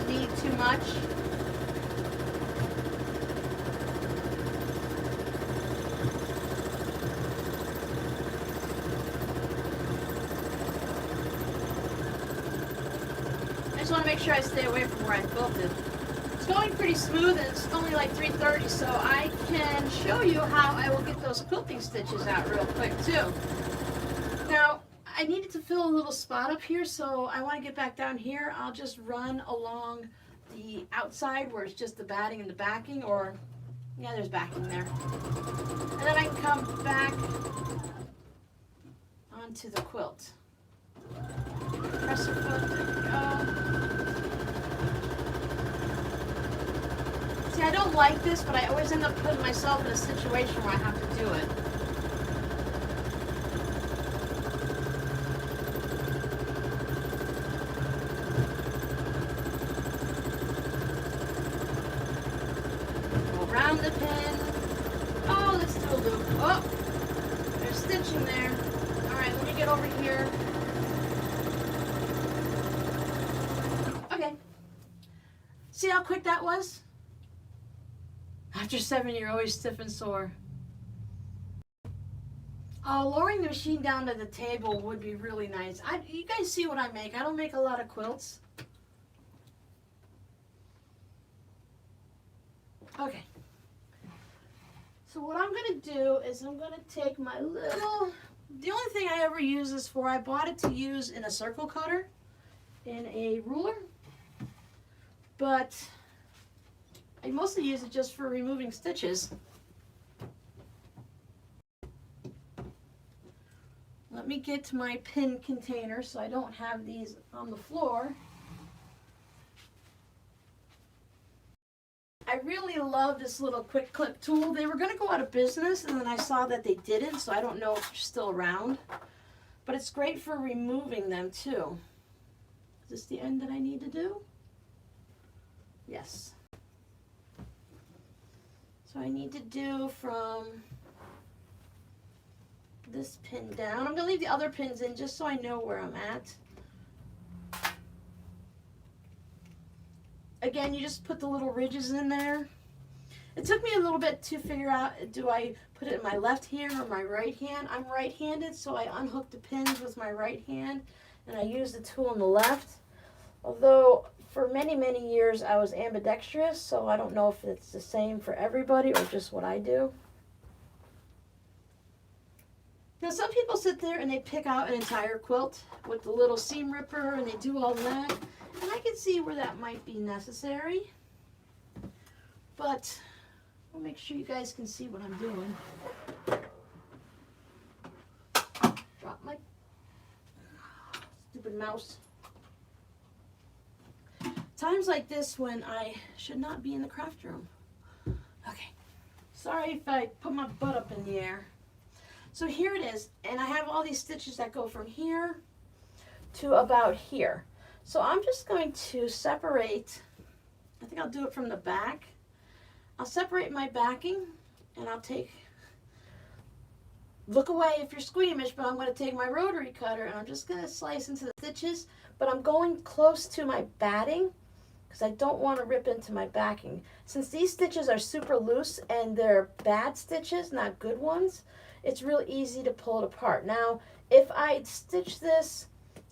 need too much. I just want to make sure I stay away from where I quilted. It's going pretty smooth, and it's only like 3:30, so I can show you how I will get those quilting stitches out real quick too. Now, I needed to fill a little spot up here, so I want to get back down here. I'll just run along the outside where it's just the batting and the backing, or, yeah, there's backing there. And then I can come back onto the quilt. Press the quilt, there we go. See, I don't like this, but I always end up putting myself in a situation where I have to do it. Around the pin. Oh, let's do a loop. Oh, there's stitching there. All right, let me get over here. Okay. See how quick that was? After 7, you're always stiff and sore. Oh, lowering the machine down to the table would be really nice. You guys see what I make. I don't make a lot of quilts. Okay. So what I'm going to do is I'm going to take my little, the only thing I ever use this for, I bought it to use in a circle cutter, in a ruler, but I mostly use it just for removing stitches. Let me get to my pin container so I don't have these on the floor. I really love this little quick clip tool. They were going to go out of business, and then I saw that they didn't, so I don't know if they're still around. But it's great for removing them too. Is this the end that I need to do? Yes. So I need to do from this pin down. I'm going to leave the other pins in just so I know where I'm at. Again, you just put the little ridges in there. It took me a little bit to figure out, do I put it in my left hand or my right hand? I'm right-handed, so I unhook the pins with my right hand, and I use the tool in the left. Although, for many, many years, I was ambidextrous, so I don't know if it's the same for everybody or just what I do. Now, some people sit there and they pick out an entire quilt with the little seam ripper, and they do all that. And I can see where that might be necessary, but I'll make sure you guys can see what I'm doing. Drop my stupid mouse. Times like this when I should not be in the craft room. Okay, sorry if I put my butt up in the air. So here it is, and I have all these stitches that go from here to about here. So I'm just going to separate, I think I'll do it from the back. I'll separate my backing, and I'll take, look away if you're squeamish, but I'm going to take my rotary cutter and I'm just going to slice into the stitches, but I'm going close to my batting because I don't want to rip into my backing. Since these stitches are super loose and they're bad stitches, not good ones, it's real easy to pull it apart. Now, if I'd stitched this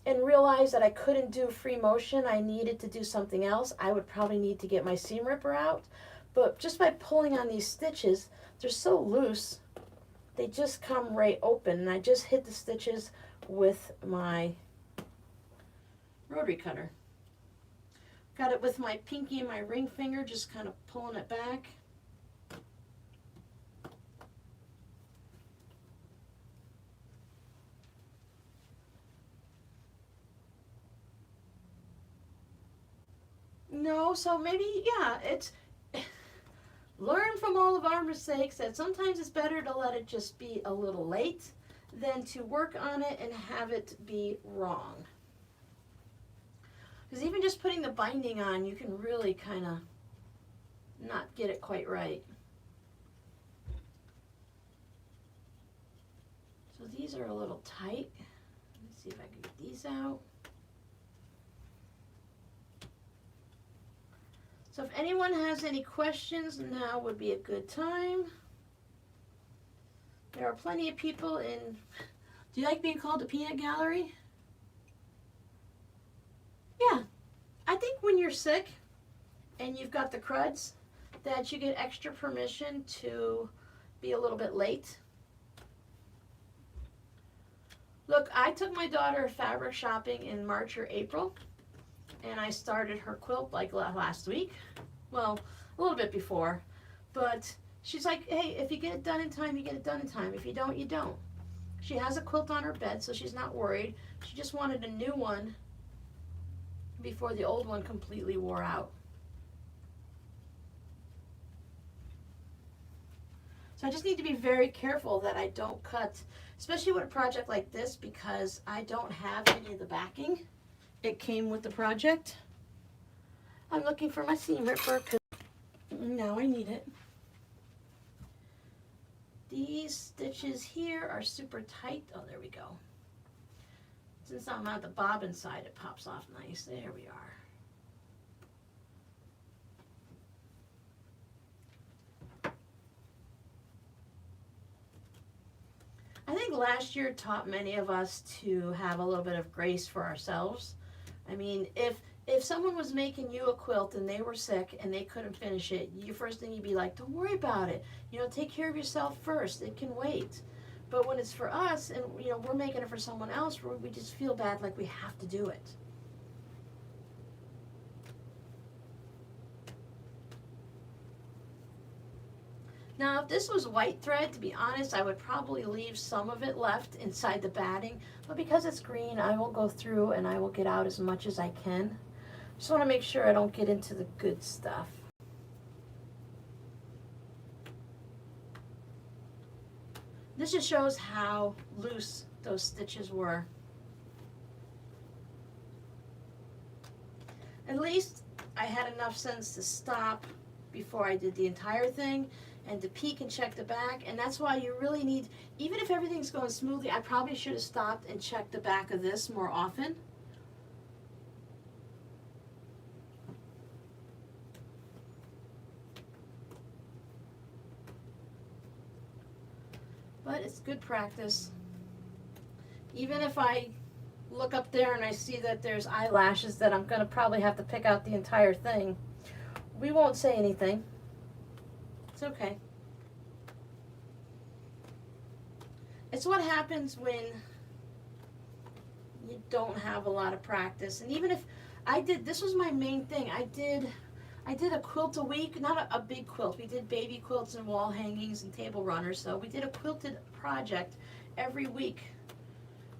and realized that I couldn't do free motion, I needed to do something else, I would probably need to get my seam ripper out. But just by pulling on these stitches, they're so loose, they just come right open, and I just hit the stitches with my rotary cutter. Got it with my pinky and my ring finger, just kind of pulling it back. No, so maybe, yeah, it's learn from all of our mistakes that sometimes it's better to let it just be a little late than to work on it and have it be wrong. Because even just putting the binding on, you can really kind of not get it quite right. So these are a little tight. Let's see if I can get these out. So if anyone has any questions, now would be a good time. There are plenty of people in, do you like being called a peanut gallery? Yeah, I think when you're sick and you've got the crudds, that you get extra permission to be a little bit late. Look, I took my daughter fabric shopping in March or April, and I started her quilt like last week. Well, a little bit before, but she's like, hey, if you get it done in time, you get it done in time. If you don't, you don't. She has a quilt on her bed, so she's not worried. She just wanted a new one before the old one completely wore out. So I just need to be very careful that I don't cut, especially with a project like this, because I don't have any of the backing. It came with the project. I'm looking for my seam ripper because now I need it. These stitches here are super tight. Oh, there we go. Since I'm on the bobbin side, it pops off nice. There we are. I think last year taught many of us to have a little bit of grace for ourselves. I mean, if someone was making you a quilt and they were sick and they couldn't finish it, your first thing you'd be like, don't worry about it. You know, take care of yourself first. It can wait. But when it's for us and, you know, we're making it for someone else, we just feel bad like we have to do it. Now, if this was white thread, to be honest, I would probably leave some of it left inside the batting. But because it's green, I will go through and I will get out as much as I can. Just want to make sure I don't get into the good stuff. This just shows how loose those stitches were. At least I had enough sense to stop before I did the entire thing and to peek and check the back. And that's why you really need, even if everything's going smoothly, I probably should have stopped and checked the back of this more often. But it's good practice. Even if I look up there and I see that there's eyelashes that I'm going to probably have to pick out the entire thing, we won't say anything. It's okay. It's what happens when you don't have a lot of practice. And even if I did, this was my main thing. I did a quilt a week, not a big quilt. We did baby quilts and wall hangings and table runners. So we did a quilted project every week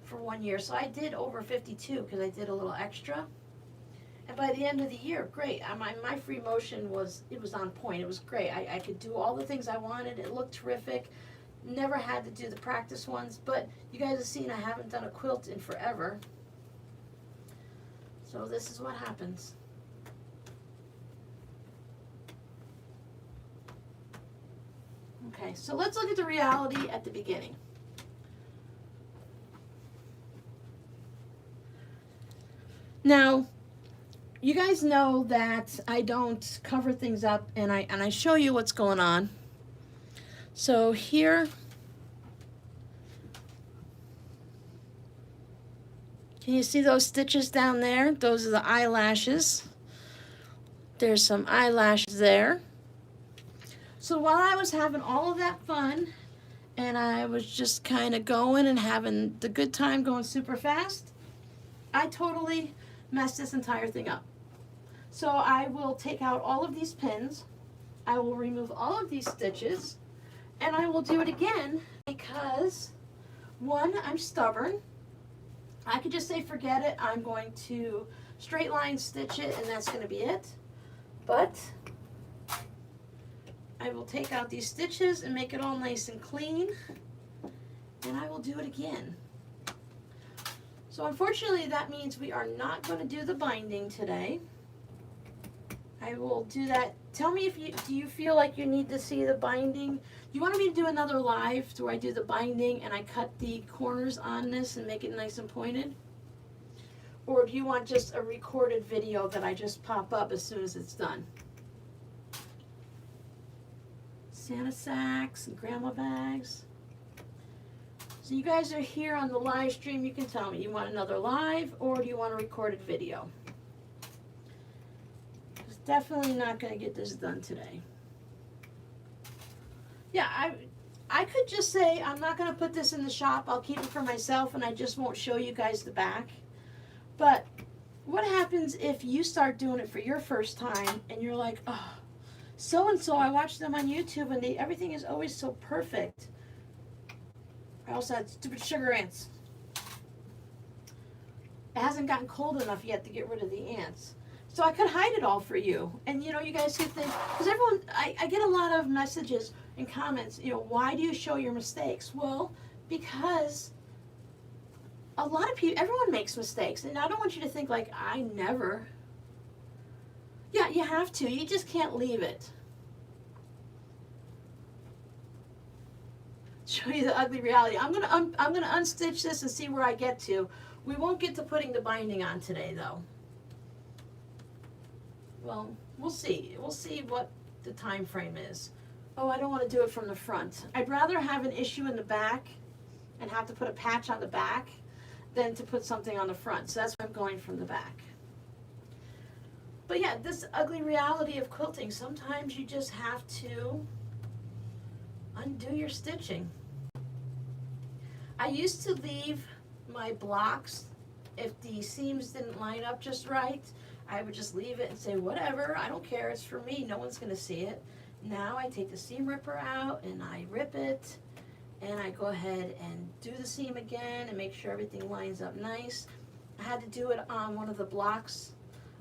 for 1 year. So I did over 52 because I did a little extra. And by the end of the year, great. My free motion was on point. It was great. I could do all the things I wanted. It looked terrific. Never had to do the practice ones, but you guys have seen I haven't done a quilt in forever. So this is what happens. Okay, so let's look at the reality at the beginning. Now, you guys know that I don't cover things up, and I show you what's going on. So here, can you see those stitches down there? Those are the eyelashes. There's some eyelashes there. So while I was having all of that fun, and I was just kind of going and having the good time going super fast, I totally messed this entire thing up. So I will take out all of these pins, I will remove all of these stitches, and I will do it again because, one, I'm stubborn. I could just say forget it, I'm going to straight line stitch it and that's going to be it. But I will take out these stitches and make it all nice and clean, and I will do it again. So unfortunately that means we are not going to do the binding today. I will do that. Tell me if do you feel like you need to see the binding? You want me to do another live where I do the binding and I cut the corners on this and make it nice and pointed? Or do you want just a recorded video that I just pop up as soon as it's done? Santa sacks and grandma bags. So you guys are here on the live stream, you can tell me, you want another live or do you want a recorded video? It's definitely not going to get this done today. Yeah, I could just say I'm not going to put this in the shop, I'll keep it for myself and I just won't show you guys the back. But what happens if you start doing it for your first time and you're like, oh, so-and-so, I watch them on YouTube and everything is always so perfect. I also had stupid sugar ants. It hasn't gotten cold enough yet to get rid of the ants. So I could hide it all for you. And you know, you guys could think, because everyone, I get a lot of messages and comments, you know, why do you show your mistakes? Well, because a lot of people, everyone makes mistakes. And I don't want you to think like, I never. Yeah, you have to. You just can't leave it. Show you the ugly reality. I'm gonna unstitch this and see where I get to. We won't get to putting the binding on today, though. Well, we'll see. We'll see what the time frame is. Oh, I don't want to do it from the front. I'd rather have an issue in the back and have to put a patch on the back than to put something on the front. So that's why I'm going from the back. But yeah, this ugly reality of quilting, sometimes you just have to undo your stitching. I used to leave my blocks, if the seams didn't line up just right, I would just leave it and say, whatever, I don't care, it's for me, no one's going to see it. Now I take the seam ripper out and I rip it and I go ahead and do the seam again and make sure everything lines up nice. I had to do it on one of the blocks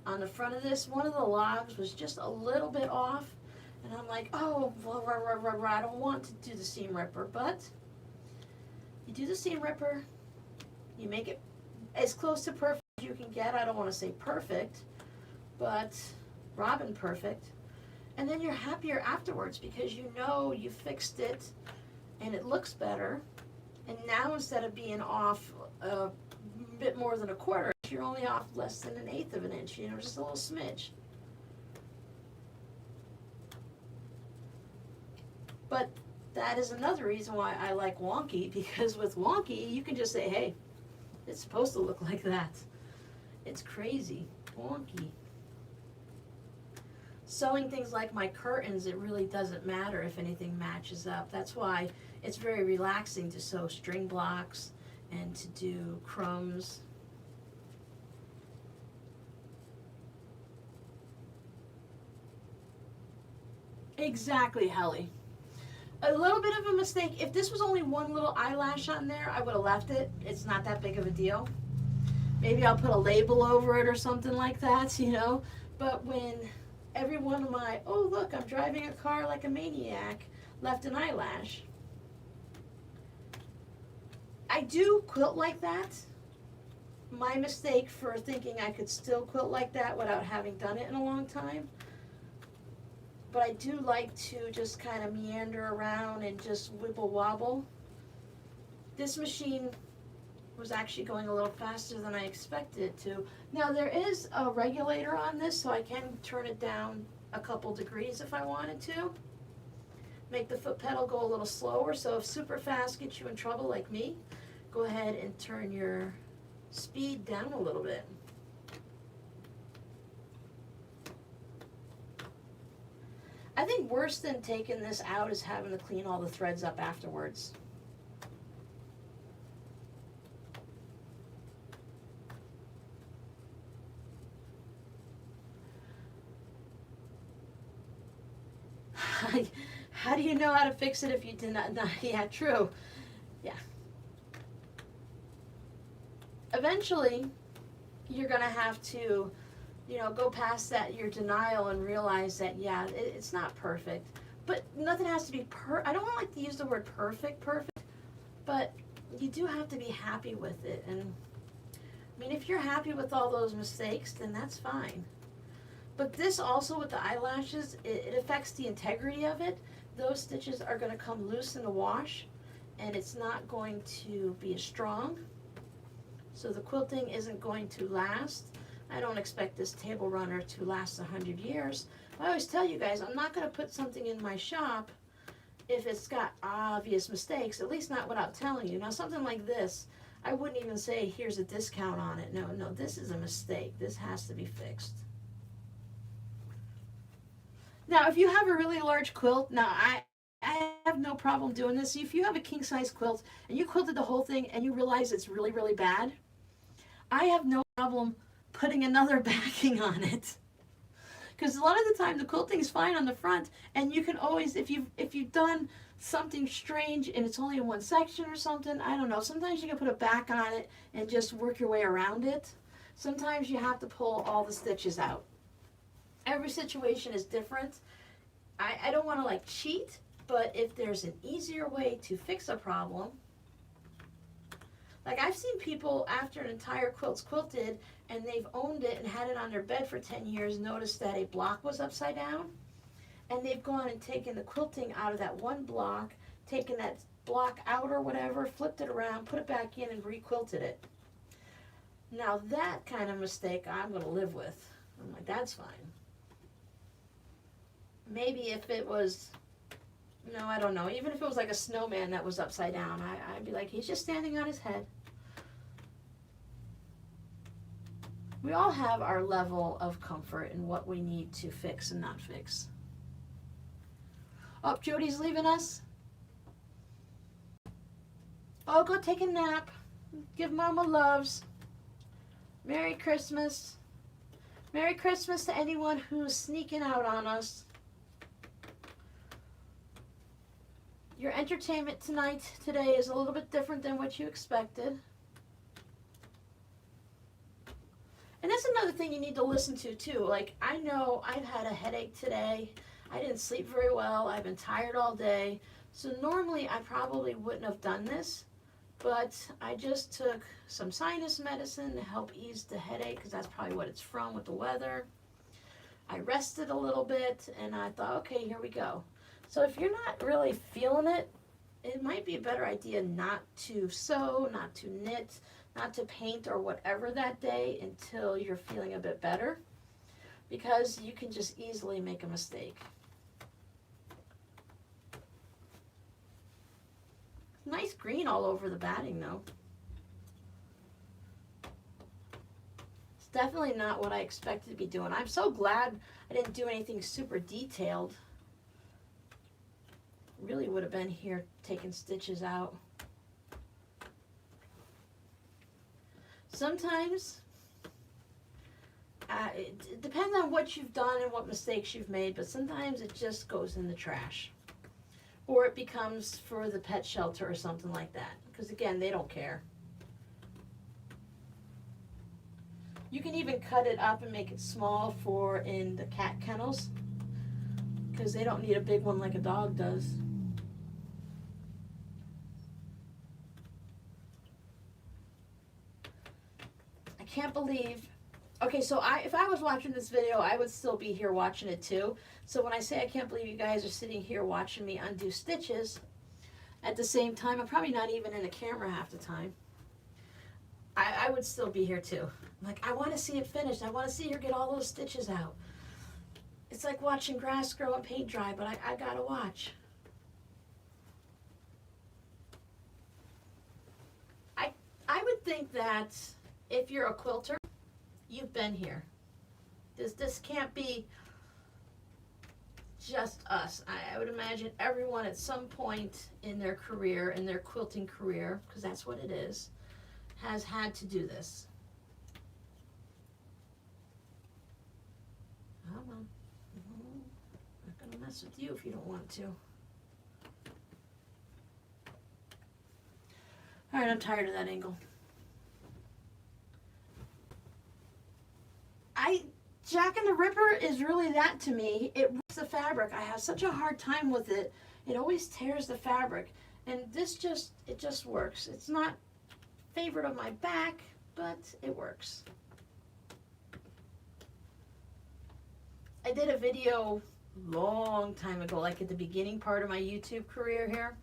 on the front of this. One of the logs was just a little bit off and I'm like, oh, I don't want to do the seam ripper, but you do the seam ripper, you make it as close to perfect as you can get. I don't want to say perfect, but Robin perfect. And then you're happier afterwards because you know you fixed it and it looks better. And now instead of being off a bit more than a quarter, you're only off less than 1/8 of an inch, you know, just a little smidge. But that is another reason why I like wonky, because with wonky, you can just say, hey, it's supposed to look like that. It's crazy, wonky. Sewing things like my curtains, it really doesn't matter if anything matches up. That's why it's very relaxing to sew string blocks and to do crumbs. Exactly, Helly. A little bit of a mistake. If this was only one little eyelash on there, I would have left it. It's not that big of a deal. Maybe I'll put a label over it or something like that, you know. But when every one of my, oh look, I'm driving a car like a maniac, left an eyelash, I do quilt like that. My mistake for thinking I could still quilt like that without having done it in a long time. But I do like to just kind of meander around and just wibble wobble. This machine was actually going a little faster than I expected it to. Now there is a regulator on this, so I can turn it down a couple degrees if I wanted to. Make the foot pedal go a little slower, so if super fast gets you in trouble like me, go ahead and turn your speed down a little bit. I think worse than taking this out is having to clean all the threads up afterwards. How do you know how to fix it if you did not? Yeah, true. Yeah. Eventually, you're gonna have to, go past that, your denial, and realize that, yeah, it's not perfect. But nothing has to be I don't like to use the word perfect, but you do have to be happy with it. And I mean, if you're happy with all those mistakes, then that's fine. But this also with the eyelashes, it affects the integrity of it. Those stitches are going to come loose in the wash, and it's not going to be as strong. So the quilting isn't going to last. I don't expect this table runner to last 100 years. I always tell you guys, I'm not going to put something in my shop if it's got obvious mistakes, at least not without telling you. Now something like this, I wouldn't even say here's a discount on it. No, this is a mistake. This has to be fixed. Now, if you have a really large quilt, now I have no problem doing this. If you have a king size quilt and you quilted the whole thing and you realize it's really, really bad, I have no problem putting another backing on it. Because a lot of the time the quilting is fine on the front, and you can always, if you've done something strange and it's only in one section or something, I don't know, sometimes you can put a back on it and just work your way around it. Sometimes you have to pull all the stitches out. Every situation is different. I don't want to like cheat, but if there's an easier way to fix a problem, like I've seen people after an entire quilt's quilted and they've owned it and had it on their bed for 10 years, noticed that a block was upside down, and they've gone and taken the quilting out of that one block, taken that block out or whatever, flipped it around, put it back in, and re-quilted it. Now that kind of mistake I'm going to live with. I'm like, that's fine. Maybe if it was, I don't know, even if it was like a snowman that was upside down, I'd be like, he's just standing on his head. We all have our level of comfort in what we need to fix and not fix. Oh, Jody's leaving us. Oh, go take a nap. Give Mama loves. Merry Christmas. Merry Christmas to anyone who's sneaking out on us. Your entertainment today is a little bit different than what you expected. And that's another thing you need to listen to too. Like, I know I've had a headache today. I didn't sleep very well. I've been tired all day. So normally I probably wouldn't have done this, but I just took some sinus medicine to help ease the headache, because that's probably what it's from with the weather. I rested a little bit and I thought, okay, here we go. So if you're not really feeling it, it might be a better idea not to sew, not to knit, not to paint or whatever that day until you're feeling a bit better, because you can just easily make a mistake. Nice green all over the batting though. It's definitely not what I expected to be doing. I'm so glad I didn't do anything super detailed. Really would have been here taking stitches out. Sometimes it depends on what you've done and what mistakes you've made, but sometimes it just goes in the trash, or it becomes for the pet shelter or something like that, because again, they don't care. You can even cut it up and make it small for in the cat kennels, because they don't need a big one like a dog does. can't believe, okay, so if I was watching this video, I would still be here watching it too. So when I say I can't believe you guys are sitting here watching me undo stitches, at the same time, I'm probably not even in the camera half the time. I would still be here too. Like, I want to see it finished. I want to see her get all those stitches out. It's like watching grass grow and paint dry, but I gotta watch. I would think that if you're a quilter, you've been here. This can't be just us. I would imagine everyone at some point in their career, in their quilting career, because that's what it is, has had to do this. Come on. I'm not going to mess with you if you don't want to. All right, I'm tired of that angle. Jack and the Ripper is really that to me. It rips the fabric. I have such a hard time with it. It always tears the fabric. And this it just works. It's not favorite of my back, but it works. I did a video long time ago, like at the beginning part of my YouTube career here.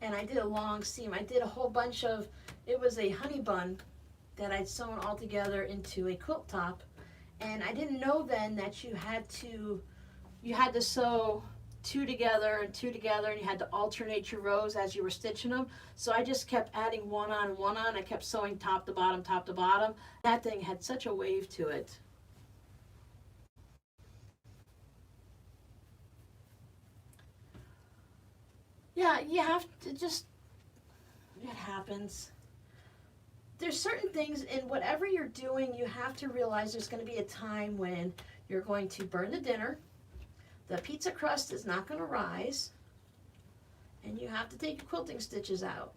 And I did a long seam. I did a whole bunch of, it was a honey bun that I'd sewn all together into a quilt top. And I didn't know then that you had to sew two together, and you had to alternate your rows as you were stitching them. So I just kept adding one on, one on. I kept sewing top to bottom, top to bottom. That thing had such a wave to it. Yeah, you have to just, it happens. There's certain things in whatever you're doing, you have to realize there's going to be a time when you're going to burn the dinner, the pizza crust is not going to rise, and you have to take your quilting stitches out.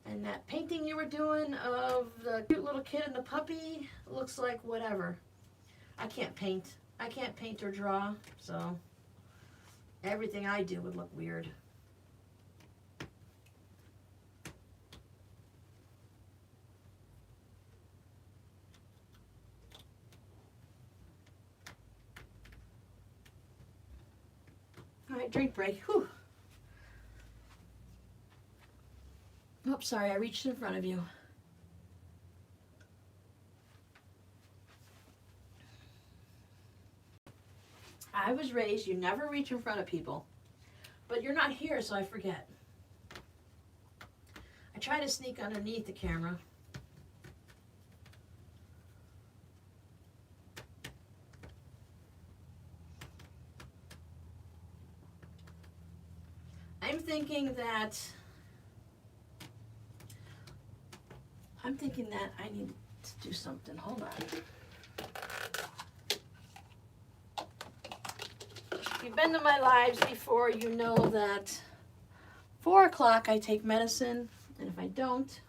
And that painting you were doing of the cute little kid and the puppy looks like whatever. I can't paint. I can't paint or draw, so everything I do would look weird. All right, drink break. Whew. Oops, sorry, I reached in front of you. I was raised, you never reach in front of people. But you're not here, so I forget. I try to sneak underneath the camera. I'm thinking that I need to do something. Hold on. If you've been to my lives before, you know that 4 o'clock I take medicine, and if I don't,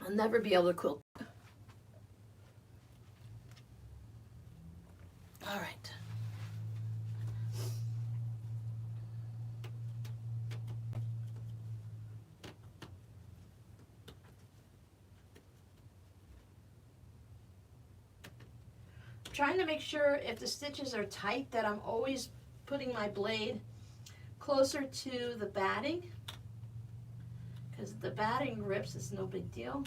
I'll never be able to quilt. All right. Trying to make sure if the stitches are tight that I'm always putting my blade closer to the batting, because the batting rips, it's no big deal.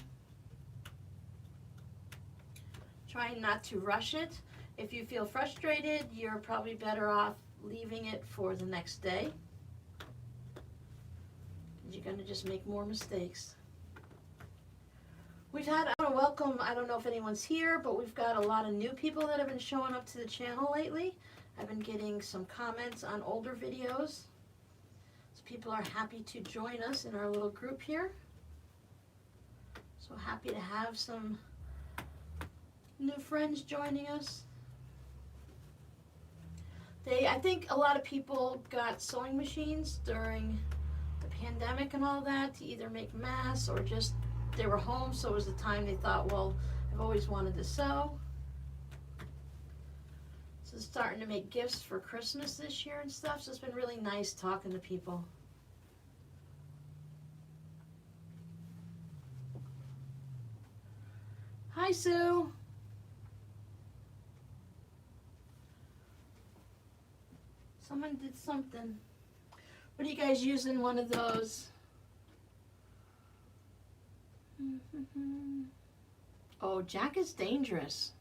Trying not to rush it. If you feel frustrated, you're probably better off leaving it for the next day. You're going to just make more mistakes. We've had, I want to welcome, I don't know if anyone's here, but we've got a lot of new people that have been showing up to the channel lately. I've been getting some comments on older videos. So people are happy to join us in our little group here. So happy to have some new friends joining us. I think a lot of people got sewing machines during the pandemic and all that to either make masks or just they were home, so it was the time they thought, well, I've always wanted to sew. So starting to make gifts for Christmas this year and stuff, so it's been really nice talking to people. Hi, Sue. Someone did something. What are you guys using one of those? Oh, Jack is dangerous.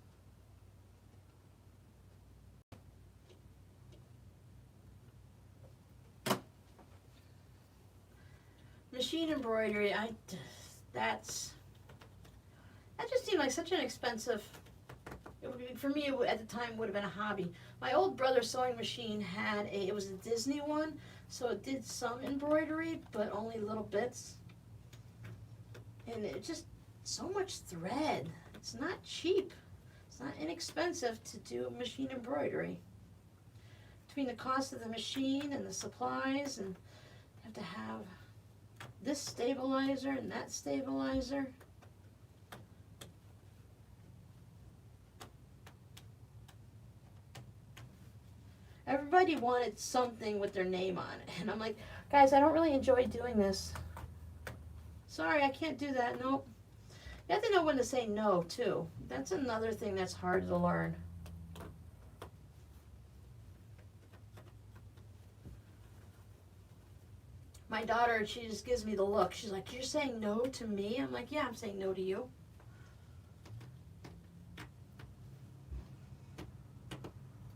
Machine embroidery, that just seemed like such an expensive, for me at the time would have been a hobby. My old brother's sewing machine had it was a Disney one, so it did some embroidery, but only little bits. And it just, so much thread. It's not cheap. It's not inexpensive to do machine embroidery. Between the cost of the machine and the supplies, and you have to have this stabilizer and that stabilizer. Everybody wanted something with their name on it. And I'm like, guys, I don't really enjoy doing this. Sorry, I can't do that. Nope. You have to know when to say no, too. That's another thing that's hard to learn. My daughter, she just gives me the look. She's like, you're saying no to me? I'm like, yeah, I'm saying no to you.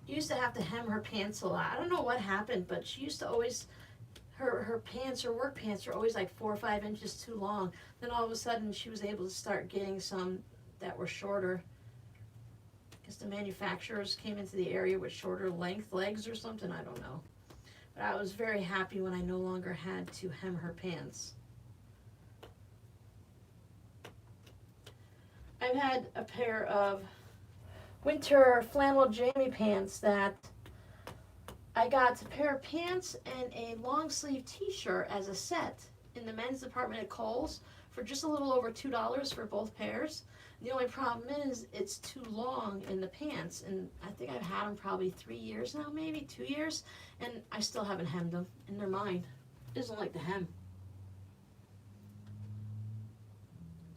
You used to have to hem her pants a lot. I don't know what happened, but she used to always, her pants, her work pants were always like 4 or 5 inches too long. Then all of a sudden she was able to start getting some that were shorter. I guess the manufacturers came into the area with shorter length legs or something, I don't know. But I was very happy when I no longer had to hem her pants. I've had a pair of winter flannel jammy pants that I got a pair of pants and a long sleeve t-shirt as a set in the men's department at Kohl's for just a little over $2 for both pairs. The only problem is it's too long in the pants, and I think I've had them probably 3 years now, maybe 2 years, and I still haven't hemmed them, and they're mine. It doesn't like to hem.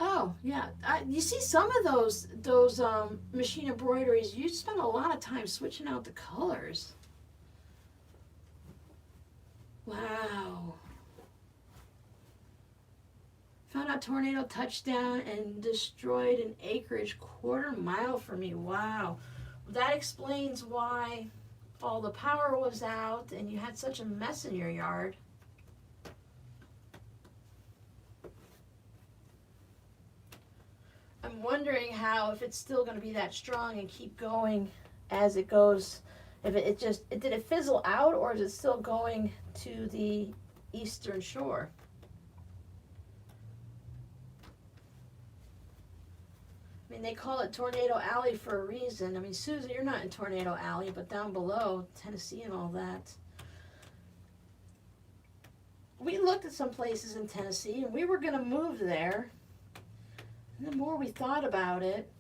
Oh, yeah. You see some of those machine embroideries, you spend a lot of time switching out the colors. Wow. Found out tornado touchdown and destroyed an acreage 1/4 mile from me. Wow. That explains why all the power was out and you had such a mess in your yard. I'm wondering how, if it's still going to be that strong and keep going as it goes. If did it fizzle out, or is it still going to the eastern shore? I mean, they call it Tornado Alley for a reason. I mean, Susan, you're not in Tornado Alley, but down below, Tennessee and all that. We looked at some places in Tennessee, and we were going to move there. And the more we thought about it,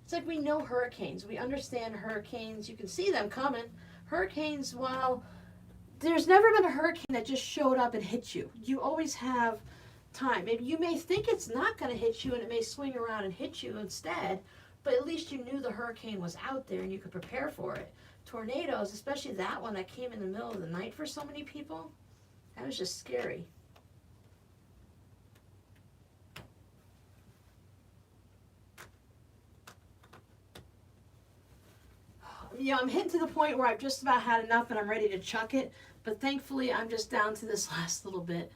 it's like we know hurricanes. We understand hurricanes. You can see them coming. Hurricanes, while there's never been a hurricane that just showed up and hit you. You always have time. Maybe you may think it's not going to hit you and it may swing around and hit you instead, but at least you knew the hurricane was out there and you could prepare for it. Tornadoes, especially that one that came in the middle of the night for so many people, that was just scary. You know, I'm hitting to the point where I've just about had enough and I'm ready to chuck it, but thankfully I'm just down to this last little bit.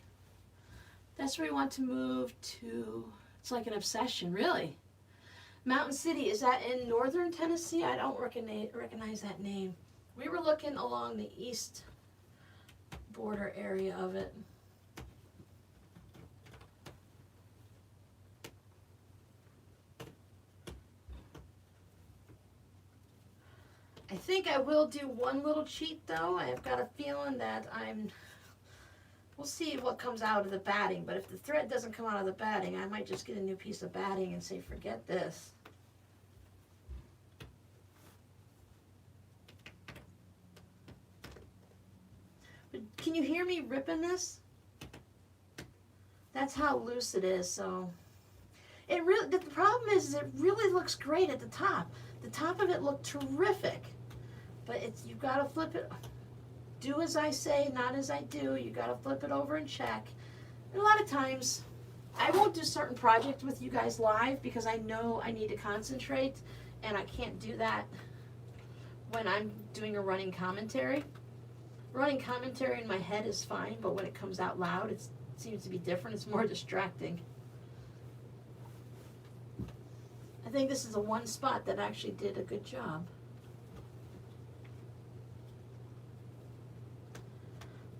That's where we want to move to. It's like an obsession, really. Mountain City, is that in northern Tennessee? I don't recognize that name. We were looking along the east border area of it. I think I will do one little cheat though. I've got a feeling that we'll see what comes out of the batting, but if the thread doesn't come out of the batting, I might just get a new piece of batting and say, forget this. But can you hear me ripping this? That's how loose it is, so The problem is it really looks great at the top. The top of it looked terrific, but you've got to flip it. Do as I say, not as I do. You got to flip it over and check. And a lot of times, I won't do certain projects with you guys live because I know I need to concentrate, and I can't do that when I'm doing a running commentary. Running commentary in my head is fine, but when it comes out loud, it seems to be different. It's more distracting. I think this is the one spot that actually did a good job.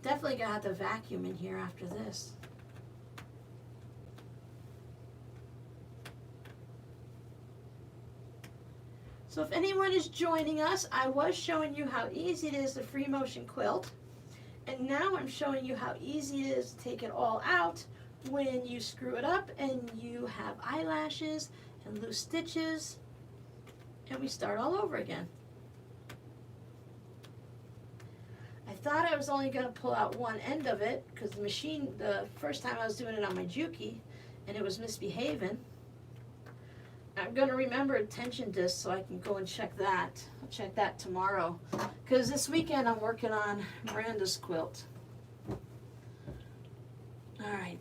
Definitely gonna have to vacuum in here after this. So if anyone is joining us, I was showing you how easy it is to free motion quilt. And now I'm showing you how easy it is to take it all out when you screw it up and you have eyelashes and loose stitches, and we start all over again. I thought I was only going to pull out one end of it because the machine, the first time I was doing it on my Juki, and it was misbehaving. I'm going to remember a tension disc so I can go and check that. I'll check that tomorrow because this weekend I'm working on Miranda's quilt. All right.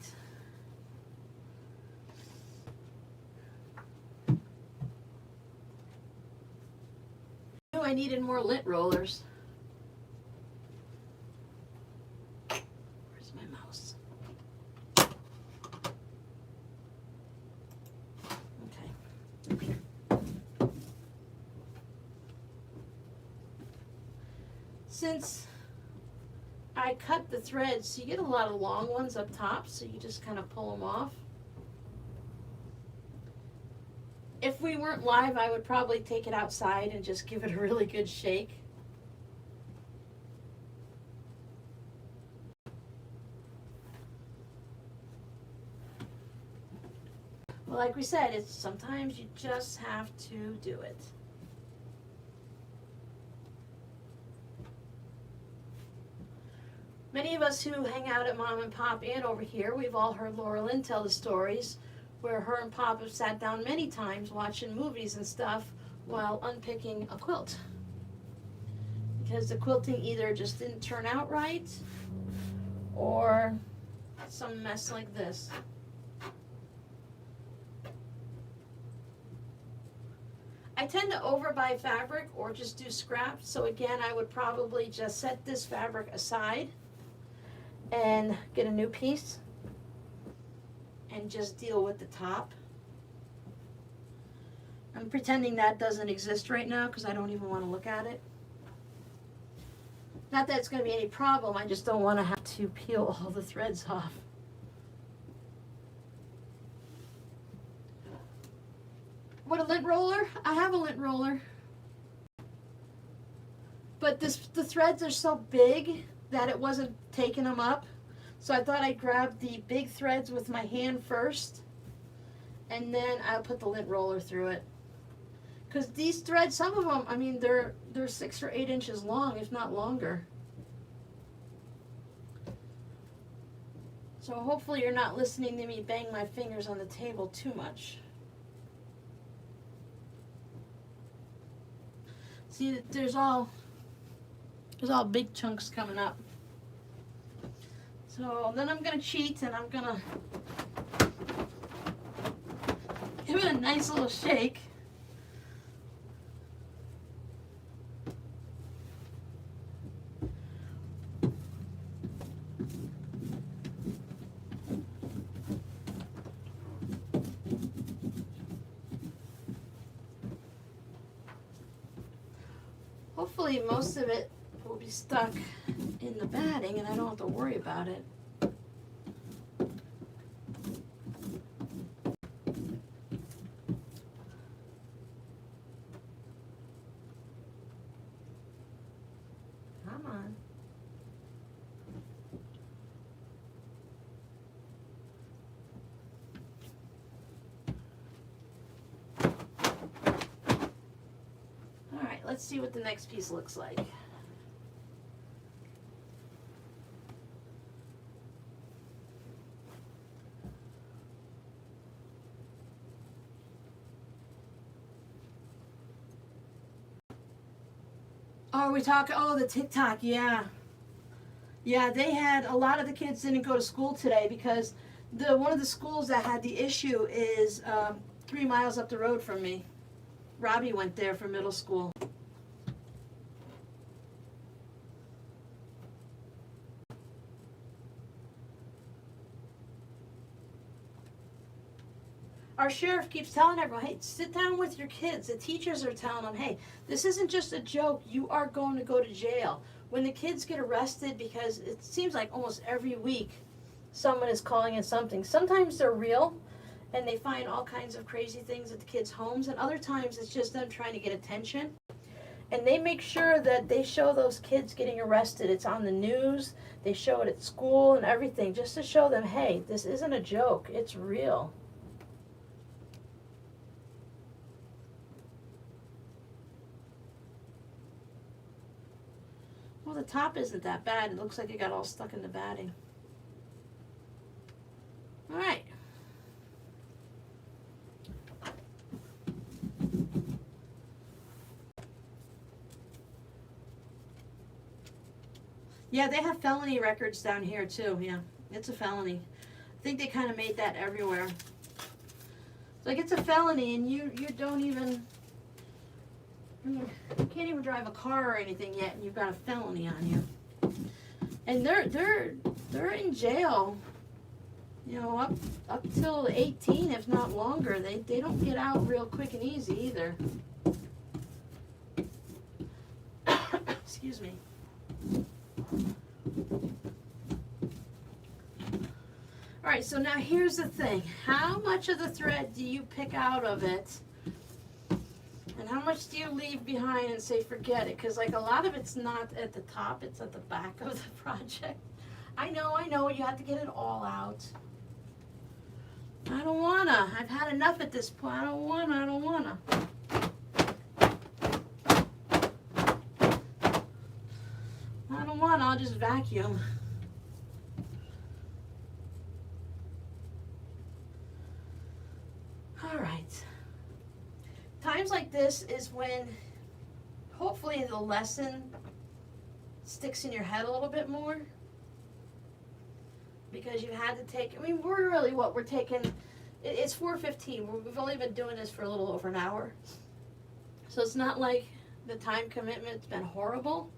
I knew I needed more lint rollers. Where's my mouse? Okay. Since I cut the threads, you get a lot of long ones up top, so you just kind of pull them off. If we weren't live, I would probably take it outside and just give it a really good shake. Well, like we said, it's sometimes you just have to do it. Many of us who hang out at Mom and Pop and over here, we've all heard LaLone tell the stories where her and Pop have sat down many times watching movies and stuff while unpicking a quilt. Because the quilting either just didn't turn out right or some mess like this. I tend to overbuy fabric or just do scraps, so again I would probably just set this fabric aside and get a new piece and just deal with the top. I'm pretending that doesn't exist right now because I don't even want to look at it. Not that it's going to be any problem, I just don't want to have to peel all the threads off. What, a lint roller? I have a lint roller. But the threads are so big that it wasn't taking them up. So I thought I'd grab the big threads with my hand first, and then I'll put the lint roller through it. Because these threads, some of them, I mean, they're 6 or 8 inches long, if not longer. So hopefully you're not listening to me bang my fingers on the table too much. See, there's all big chunks coming up. So then I'm going to cheat and I'm going to give it a nice little shake. Hopefully most of it will be stuck in the batting and I don't have to worry about it. Come on. All right, let's see what the next piece looks like. Oh, we talk. Oh, the TikTok. Yeah, yeah. They had a lot of the kids didn't go to school today because the one of the schools that had the issue is 3 miles up the road from me. Robbie went there for middle school. Our sheriff keeps telling everyone, hey, sit down with your kids. The teachers are telling them, hey, this isn't just a joke. You are going to go to jail. When the kids get arrested, because it seems like almost every week someone is calling in something. Sometimes they're real and they find all kinds of crazy things at the kids' homes, and other times it's just them trying to get attention. And they make sure that they show those kids getting arrested. It's on the news. They show it at school and everything just to show them, hey, this isn't a joke. It's real. Well, the top isn't that bad. It looks like it got all stuck in the batting. All right. Yeah, they have felony records down here too. Yeah, it's a felony. I think they kind of made that everywhere. Like, it's a felony, and you don't even, you can't even drive a car or anything yet, and you've got a felony on you. And they're in jail, you know, up till 18, if not longer. They don't get out real quick and easy either. Excuse me. All right, so now here's the thing. How much of the thread do you pick out of it? And how much do you leave behind and say forget it? Because like a lot of it's not at the top, it's at the back of the project. I know, you have to get it all out. I don't wanna. I've had enough at this point. I don't wanna. I'll just vacuum. All right. Times like this is when hopefully the lesson sticks in your head a little bit more, because you had to take, I mean, we're taking, it's 4:15. We've only been doing this for a little over an hour. So it's not like the time commitment's been horrible,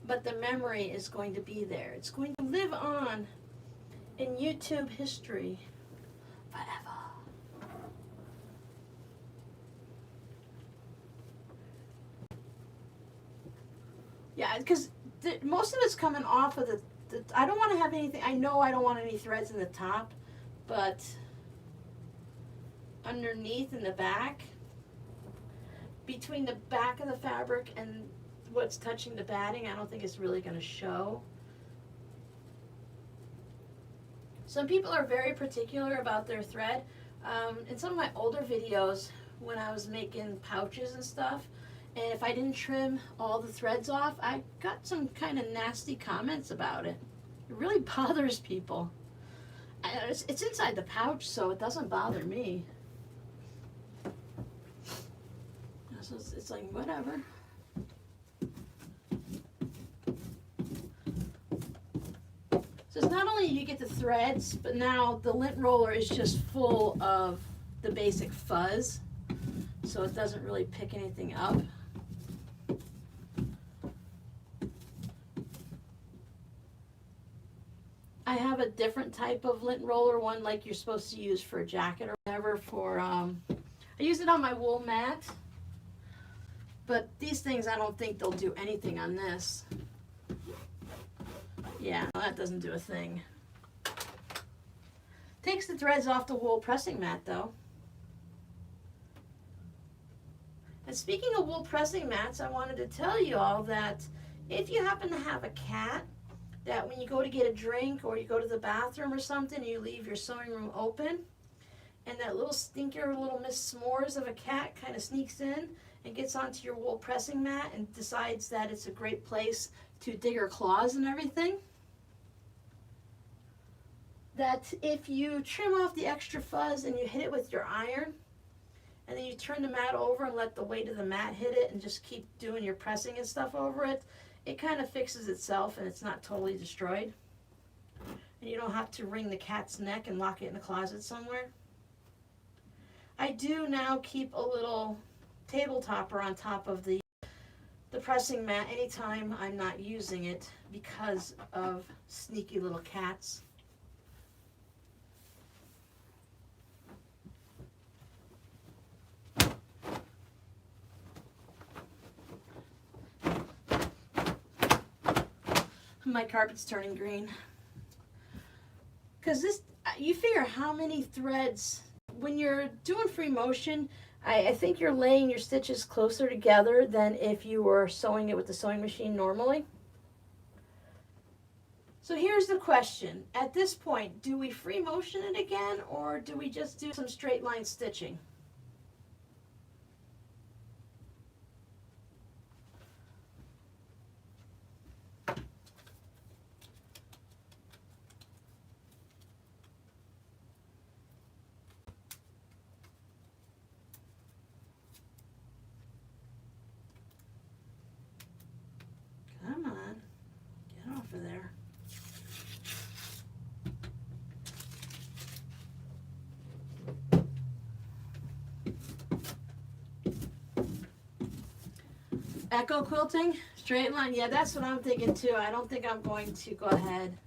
but the memory is going to be there. It's going to live on in YouTube history forever. Yeah, because most of it's coming off of the I don't want to have anything, I know I don't want any threads in the top, but underneath in the back, between the back of the fabric and what's touching the batting, I don't think it's really going to show. Some people are very particular about their thread. In some of my older videos, when I was making pouches and stuff, and if I didn't trim all the threads off, I got some kind of nasty comments about it. It really bothers people. It's inside the pouch, so it doesn't bother me. So it's like, whatever. So it's not only you get the threads, but now the lint roller is just full of the basic fuzz, so it doesn't really pick anything up. I have a different type of lint roller, one like you're supposed to use for a jacket or whatever. I use it on my wool mat, but these things I don't think they'll do anything on this. Yeah, that doesn't do a thing. Takes the threads off the wool pressing mat though. And speaking of wool pressing mats, I wanted to tell you all that if you happen to have a cat that when you go to get a drink or you go to the bathroom or something, you leave your sewing room open, and that little stinker, little Miss S'mores of a cat kind of sneaks in and gets onto your wool pressing mat and decides that it's a great place to dig her claws and everything, that if you trim off the extra fuzz and you hit it with your iron, and then you turn the mat over and let the weight of the mat hit it and just keep doing your pressing and stuff over it, it kind of fixes itself and it's not totally destroyed. And you don't have to wring the cat's neck and lock it in a closet somewhere. I do now keep a little table topper on top of the pressing mat anytime I'm not using it because of sneaky little cats. My carpet's turning green. Because this, you figure how many threads, when you're doing free motion, I think you're laying your stitches closer together than if you were sewing it with the sewing machine normally. So here's the question. At this point, do we free motion it again, or do we just do some straight line stitching? Come on, get off of there. Echo quilting, straight line, yeah, that's what I'm thinking too. I don't think I'm going to go ahead.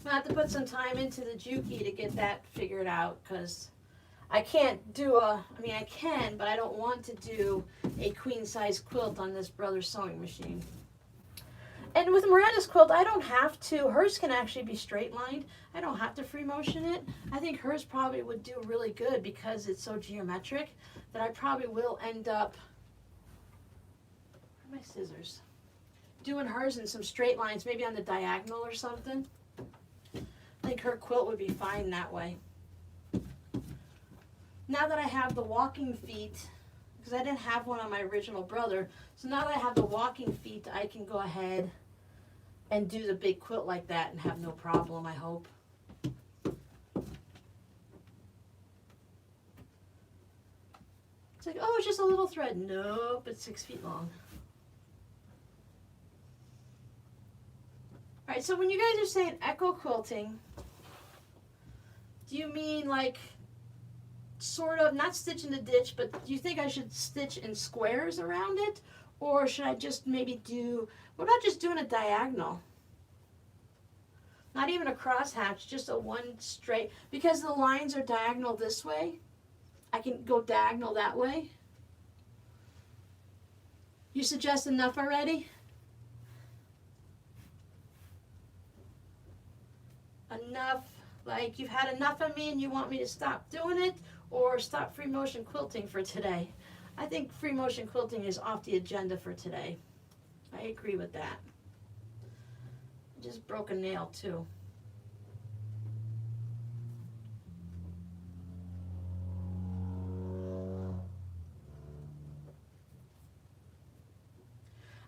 I have to put some time into the Juki to get that figured out, because I can't do a, I mean I can, but I don't want to do a queen size quilt on this Brothers sewing machine. And with Miranda's quilt, I don't have to, hers can actually be straight lined. I don't have to free motion it. I think hers probably would do really good because it's so geometric that I probably will end up, where are my scissors? Doing hers in some straight lines, maybe on the diagonal or something. I think her quilt would be fine that way. Now that I have the walking feet, because I didn't have one on my original Brother, so now that I have the walking feet, I can go ahead and do the big quilt like that and have no problem, I hope. It's like, oh, it's just a little thread. Nope, it's 6 feet long. All right, so when you guys are saying echo quilting, do you mean like sort of not stitch in the ditch, but do you think I should stitch in squares around it? Or should I just maybe do, what about just doing a diagonal? Not even a cross hatch, just a one straight, because the lines are diagonal this way, I can go diagonal that way. You suggest enough already? Enough, like you've had enough of me and you want me to stop doing it, or stop free motion quilting for today? I think free motion quilting is off the agenda for today. I agree with that. I just broke a nail too.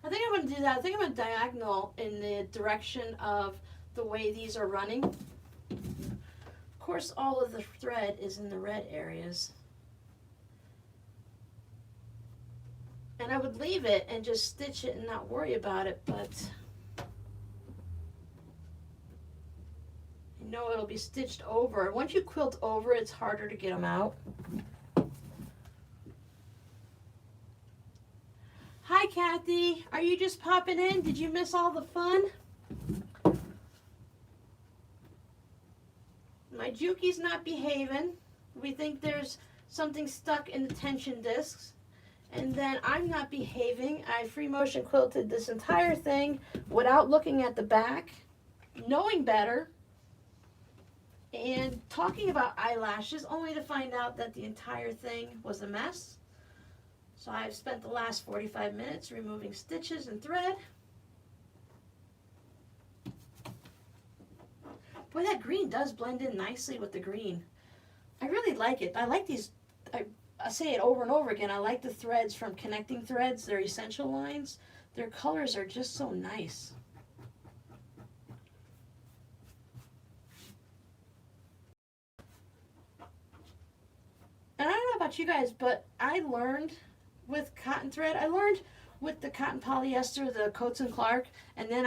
I think I'm going to do that. I think I'm going to diagonal in the direction of the way these are running. Of course, all of the thread is in the red areas. And I would leave it and just stitch it and not worry about it, but you know it'll be stitched over. Once you quilt over, it's harder to get them out. Hi, Kathy. Are you just popping in? Did you miss all the fun? My Juki's not behaving. We think there's something stuck in the tension discs. And then I'm not behaving. I free motion quilted this entire thing without looking at the back, knowing better, and talking about eyelashes, only to find out that the entire thing was a mess. So I've spent the last 45 minutes removing stitches and thread. Boy, that green does blend in nicely with the green. I really like it. I like these. I say it over and over again, I like the threads from Connecting Threads, their essential lines. Their colors are just so nice. And I don't know about you guys, but I learned with cotton thread, I learned with the cotton polyester, the Coats and Clark, and then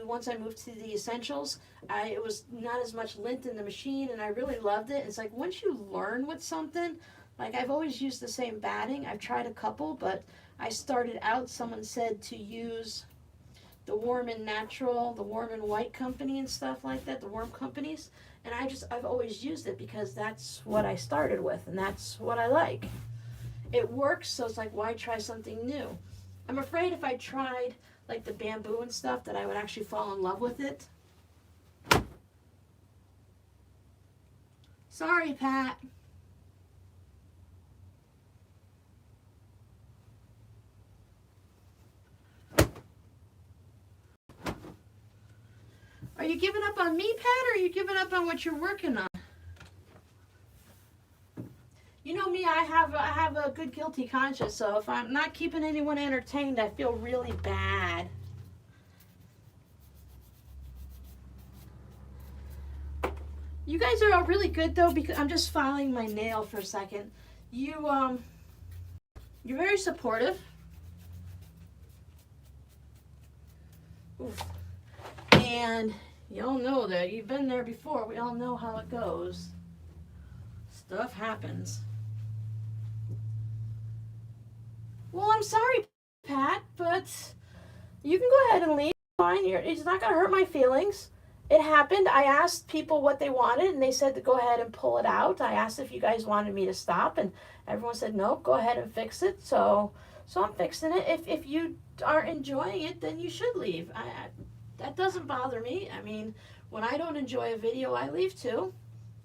once I moved to the essentials, it was not as much lint in the machine, and I really loved it. It's like once you learn with something, like I've always used the same batting. I've tried a couple, but I started out, someone said to use the Warm and Natural, the Warm and White company and stuff like that, the warm companies, and I've always used it because that's what I started with, and that's what I like. It works, so it's like, why try something new? I'm afraid if I tried like the bamboo and stuff that I would actually fall in love with it. Sorry, Pat. Are you giving up on me, Pat, or are you giving up on what you're working on? You know me, I have a good guilty conscience, so if I'm not keeping anyone entertained, I feel really bad. You guys are all really good though, because I'm just filing my nail for a second. You're very supportive. Oof. And you all know that you've been there before. We all know how it goes. Stuff happens. Well, I'm sorry, Pat, but you can go ahead and leave. Fine. It's not going to hurt my feelings. It happened. I asked people what they wanted, and they said to go ahead and pull it out. I asked if you guys wanted me to stop, and everyone said, no, go ahead and fix it. So I'm fixing it. If you aren't enjoying it, then you should leave. That doesn't bother me. I mean, when I don't enjoy a video, I leave too.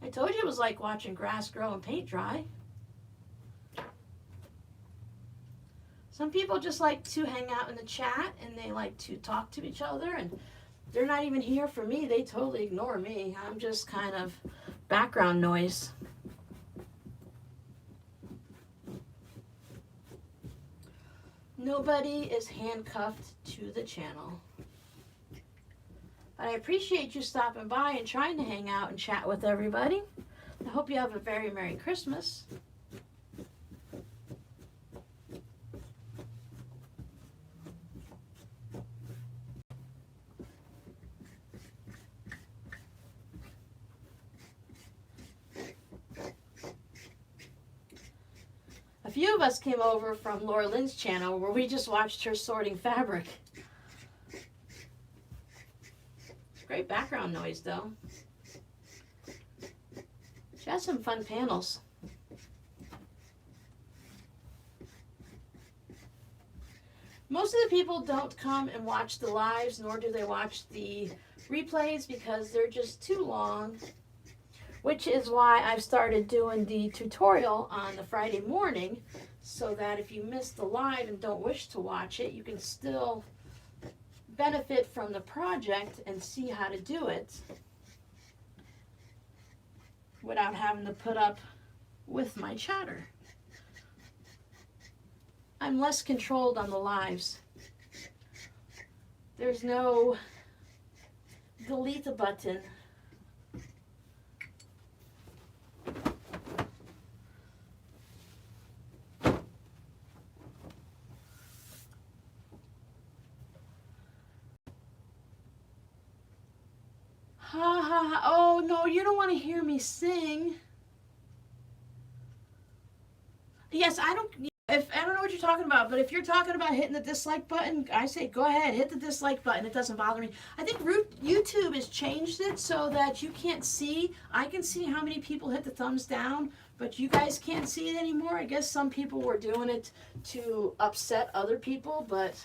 I told you it was like watching grass grow and paint dry. Some people just like to hang out in the chat, and they like to talk to each other, and they're not even here for me. They totally ignore me. I'm just kind of background noise. Nobody is handcuffed to the channel. But I appreciate you stopping by and trying to hang out and chat with everybody. I hope you have a very Merry Christmas. A few of us came over from Laura Lynn's channel where we just watched her sorting fabric. Great background noise though. She has some fun panels. Most of the people don't come and watch the lives, nor do they watch the replays because they're just too long, which is why I've started doing the tutorial on the Friday morning, so that if you miss the live and don't wish to watch it, you can still benefit from the project and see how to do it without having to put up with my chatter. I'm less controlled on the lives. There's no delete the button. Ha ha ha. Oh no, you don't want to hear me sing. Yes, I don't know what you're talking about, but if you're talking about hitting the dislike button, I say go ahead, hit the dislike button. It doesn't bother me. I think YouTube has changed it so that you can't see. I can see how many people hit the thumbs down, but you guys can't see it anymore. I guess some people were doing it to upset other people, but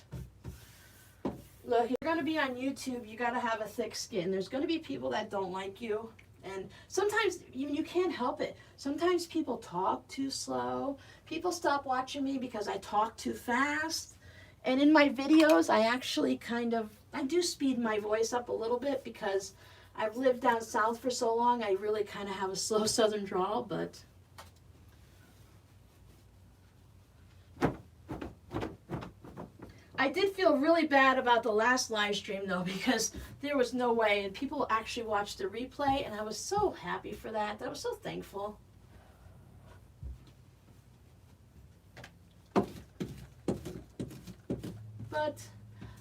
look, if you're going to be on YouTube, you got to have a thick skin. There's going to be people that don't like you. And sometimes you can't help it. Sometimes people talk too slow. People stop watching me because I talk too fast. And in my videos, I actually I do speed my voice up a little bit because I've lived down south for so long. I really kind of have a slow southern drawl, but I did feel really bad about the last live stream though, because there was no way, and people actually watched the replay, and I was so happy for that. I was so thankful. But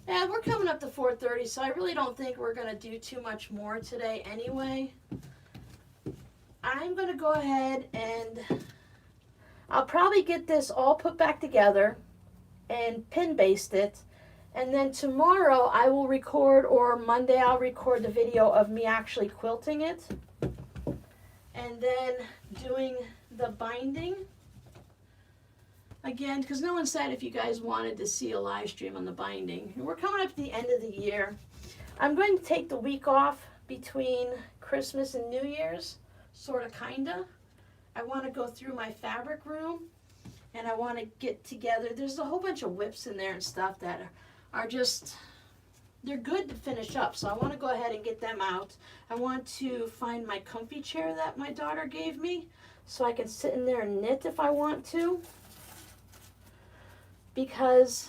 yeah, we're coming up to 4:30, so I really don't think we're gonna do too much more today anyway. I'm gonna go ahead and I'll probably get this all put back together and pin baste it, and then tomorrow I will record, or Monday I'll record the video of me actually quilting it and then doing the binding again, because no one said if you guys wanted to see a live stream on the binding. We're coming up to the end of the year. I'm going to take the week off between Christmas and New Year's, sort of, kinda. I want to go through my fabric room, and I want to get together. There's a whole bunch of whips in there and stuff that are just, they're good to finish up, so I want to go ahead and get them out. I want to find my comfy chair that my daughter gave me, so I can sit in there and knit if I want to, because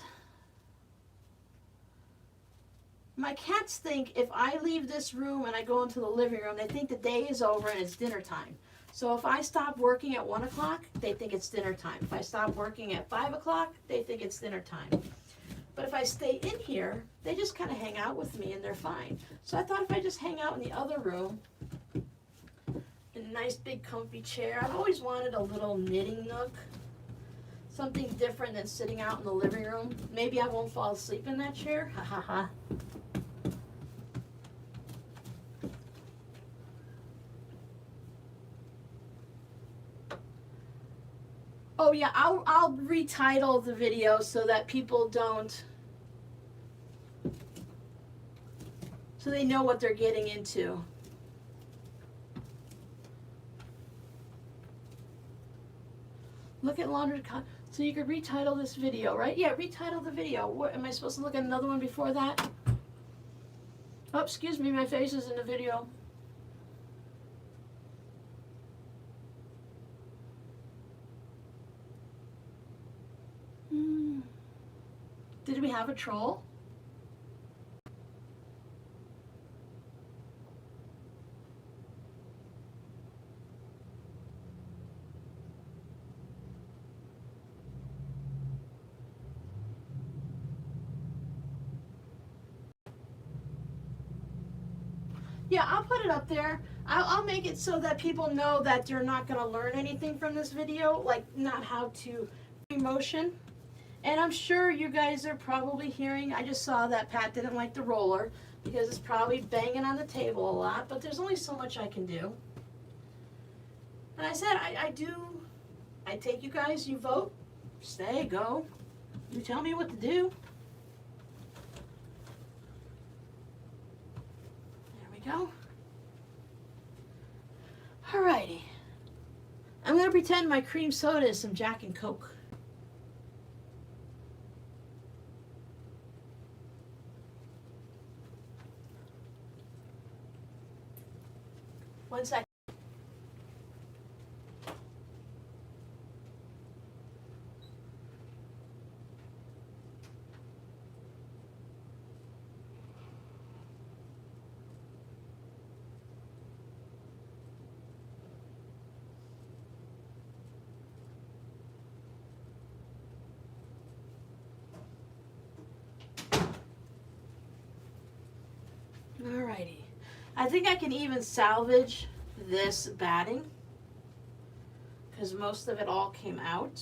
my cats think if I leave this room and I go into the living room, they think the day is over and it's dinner time. So if I stop working at 1 o'clock, they think it's dinner time. If I stop working at 5 o'clock, they think it's dinner time. But if I stay in here, they just kind of hang out with me and they're fine. So I thought if I just hang out in the other room, in a nice big comfy chair. I've always wanted a little knitting nook. Something different than sitting out in the living room. Maybe I won't fall asleep in that chair. Ha ha ha. Oh yeah, I'll retitle the video so that people don't, so they know what they're getting into. Look at laundry, so you could retitle this video, right? Yeah, retitle the video. What, am I supposed to look at another one before that? Oh, excuse me, my face is in the video. Did we have a troll? Yeah, I'll put it up there. I'll make it so that people know that you're not going to learn anything from this video, like not how to motion. And I'm sure you guys are probably hearing, I just saw that Pat didn't like the roller because it's probably banging on the table a lot, but there's only so much I can do. And I said, I take you guys, you vote, stay, go. You tell me what to do. There we go. Alrighty. I'm going to pretend my cream soda is some Jack and Coke. One second. Alrighty. I think I can even salvage this batting because most of it all came out.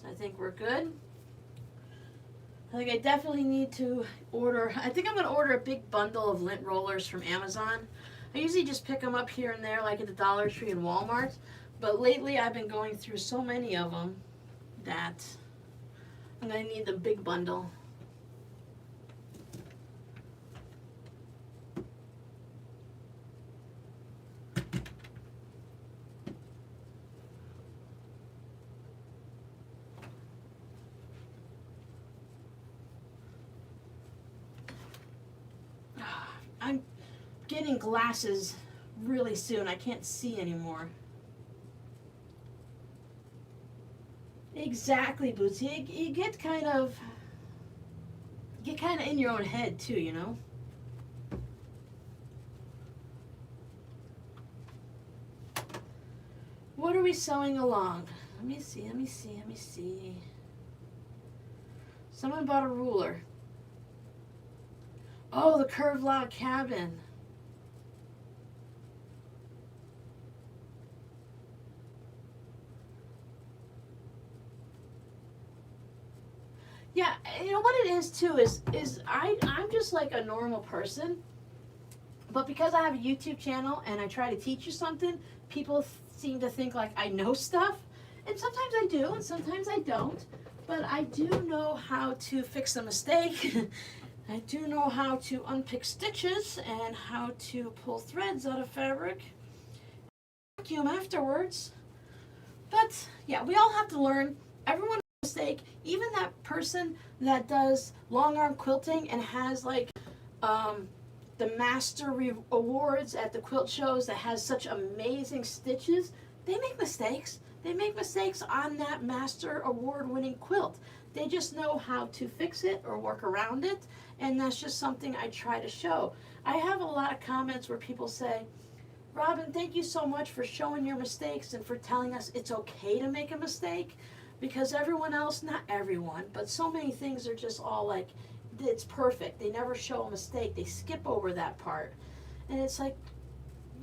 So I think we're good. I think I definitely need to order, I think I'm going to order a big bundle of lint rollers from Amazon. I usually just pick them up here and there like at the Dollar Tree and Walmart, but lately I've been going through so many of them that I'm going to need the big bundle. I'm getting glasses really soon. I can't see anymore. Exactly, Bootsy. You get kind of in your own head too, you know. What are we sewing along? Let me see, let me see, let me see. Someone bought a ruler. Oh, the curved log cabin. Yeah, you know what it is too is I'm just like a normal person, but because I have a YouTube channel and I try to teach you something, people seem to think like I know stuff, and sometimes I do, and sometimes I don't. But I do know how to fix a mistake. I do know how to unpick stitches and how to pull threads out of fabric, vacuum afterwards. But yeah, we all have to learn. Everyone makes a mistake. Even that person that does long arm quilting and has like um, the master awards at the quilt shows that has such amazing stitches, they make mistakes. They make mistakes on that master award winning quilt. They just know how to fix it or work around it, and that's just something I try to show. I have a lot of comments where people say, Robin, thank you so much for showing your mistakes and for telling us it's okay to make a mistake, because everyone else, not everyone, but so many things are just all like, it's perfect. They never show a mistake. They skip over that part. And it's like,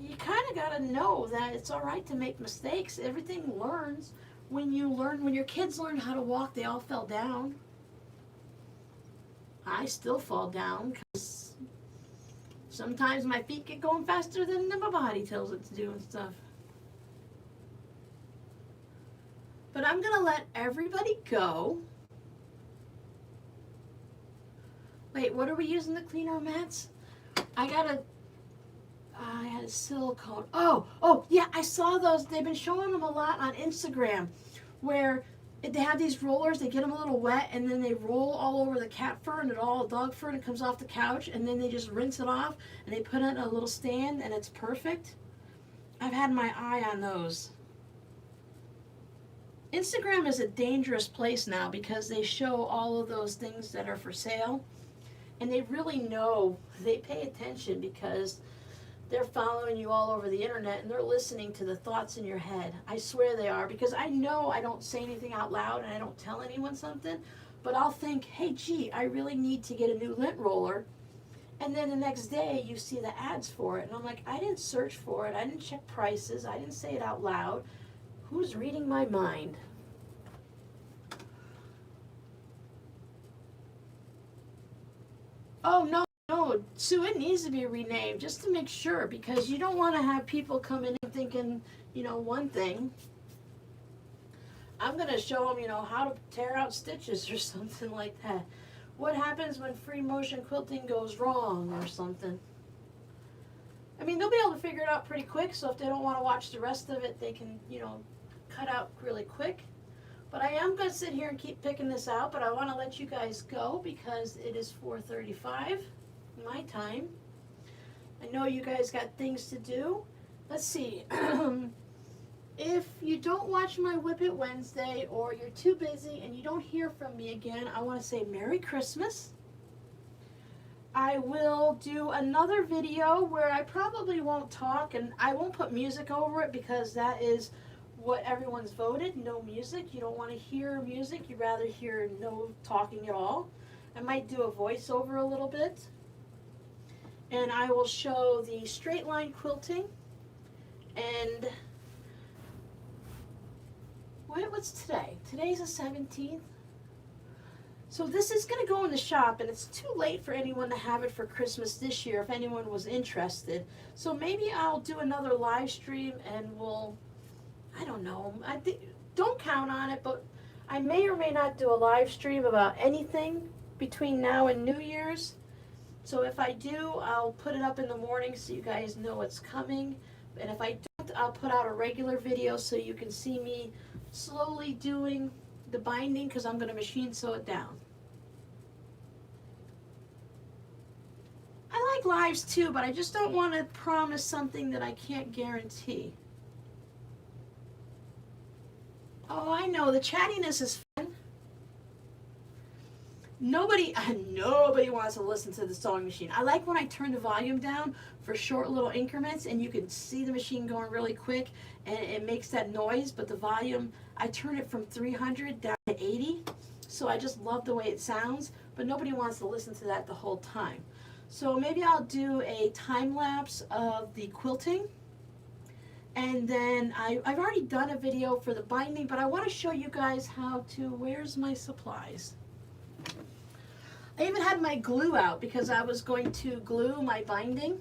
you kind of got to know that it's all right to make mistakes. Everything learns. When your kids learn how to walk, they all fell down. I still fall down because sometimes my feet get going faster than my body tells it to do and stuff. But I'm going to let everybody go. Wait, what are we using to clean our mats? I had a silicone. Oh, yeah, I saw those. They've been showing them a lot on Instagram where they have these rollers, they get them a little wet, and then they roll all over the cat fur and all dog fur, and it comes off the couch, and then they just rinse it off, and they put it in a little stand, and it's perfect. I've had my eye on those. Instagram is a dangerous place now because they show all of those things that are for sale, and they really know, they pay attention because they're following you all over the internet and they're listening to the thoughts in your head. I swear they are, because I know I don't say anything out loud and I don't tell anyone something, but I'll think, hey, gee, I really need to get a new lint roller. And then the next day you see the ads for it. And I'm like, I didn't search for it. I didn't check prices. I didn't say it out loud. Who's reading my mind? Oh, no. No, Sue, it needs to be renamed just to make sure, because you don't want to have people come in and thinking, one thing. I'm going to show them, how to tear out stitches or something like that. What happens when free motion quilting goes wrong or something? I mean, they'll be able to figure it out pretty quick, so if they don't want to watch the rest of it, they can, cut out really quick. But I am going to sit here and keep picking this out, but I want to let you guys go because it is 4:35. My time. I know you guys got things to do. Let's see. If you don't watch my Whip It Wednesday, or you're too busy and you don't hear from me again, I want to say Merry Christmas. I will do another video where I probably won't talk, and I won't put music over it because that is what everyone's voted. No music. You don't want to hear music. You'd rather hear no talking at all. I might do a voiceover a little bit. And I will show the straight line quilting, and what's today? Today's the 17th. So this is going to go in the shop, and it's too late for anyone to have it for Christmas this year if anyone was interested. So maybe I'll do another live stream, and I don't know, don't count on it, but I may or may not do a live stream about anything between now and New Year's. So if I do, I'll put it up in the morning so you guys know it's coming. And if I don't, I'll put out a regular video so you can see me slowly doing the binding, because I'm going to machine sew it down. I like lives too, but I just don't want to promise something that I can't guarantee. Oh, I know, the chattiness is fun. Nobody wants to listen to the sewing machine. I like when I turn the volume down for short little increments and you can see the machine going really quick and it makes that noise, but the volume, I turn it from 300 down to 80. So I just love the way it sounds, but nobody wants to listen to that the whole time. So maybe I'll do a time lapse of the quilting. And then I've already done a video for the binding, but I want to show you guys how to, where's my supplies? I even had my glue out because I was going to glue my binding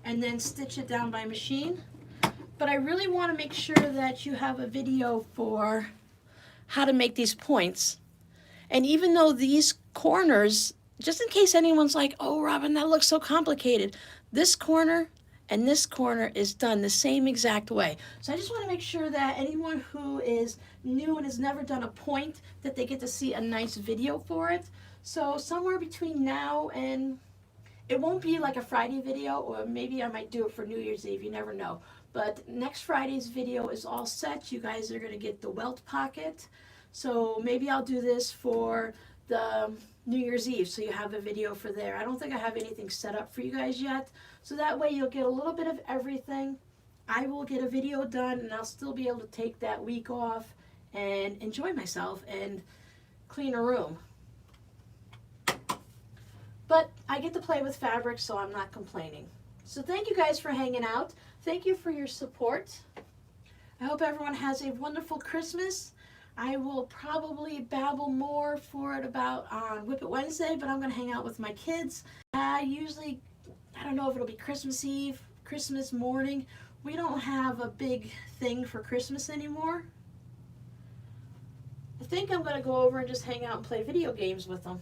and then stitch it down by machine. But I really want to make sure that you have a video for how to make these points. And even though these corners, just in case anyone's like, oh, Robin, that looks so complicated, this corner and this corner is done the same exact way. So I just want to make sure that anyone who is new and has never done a point, that they get to see a nice video for it. So somewhere between now and, it won't be like a Friday video, or maybe I might do it for New Year's Eve, you never know. But next Friday's video is all set. You guys are going to get the welt pocket. So maybe I'll do this for the New Year's Eve, so you have a video for there. I don't think I have anything set up for you guys yet. So that way you'll get a little bit of everything. I will get a video done and I'll still be able to take that week off and enjoy myself and clean a room. But I get to play with fabric, so I'm not complaining. So thank you guys for hanging out. Thank you for your support. I hope everyone has a wonderful Christmas. I will probably babble more for it about on Whip It Wednesday, but I'm going to hang out with my kids. Usually, I don't know if it'll be Christmas Eve, Christmas morning. We don't have a big thing for Christmas anymore. I think I'm going to go over and just hang out and play video games with them.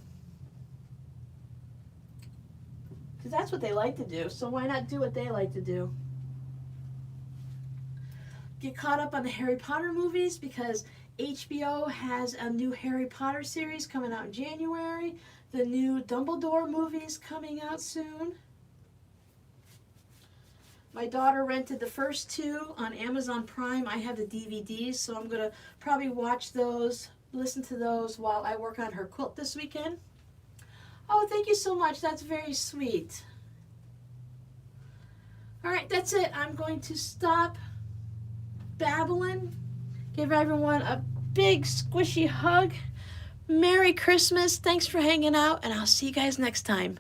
Because that's what they like to do, so why not do what they like to do? Get caught up on the Harry Potter movies because HBO has a new Harry Potter series coming out in January. The new Dumbledore movie's coming out soon. My daughter rented the first two on Amazon Prime. I have the DVDs, so I'm going to probably watch those, listen to those while I work on her quilt this weekend. Oh, thank you so much. That's very sweet. All right, that's it. I'm going to stop babbling. Give everyone a big squishy hug. Merry Christmas. Thanks for hanging out, and I'll see you guys next time.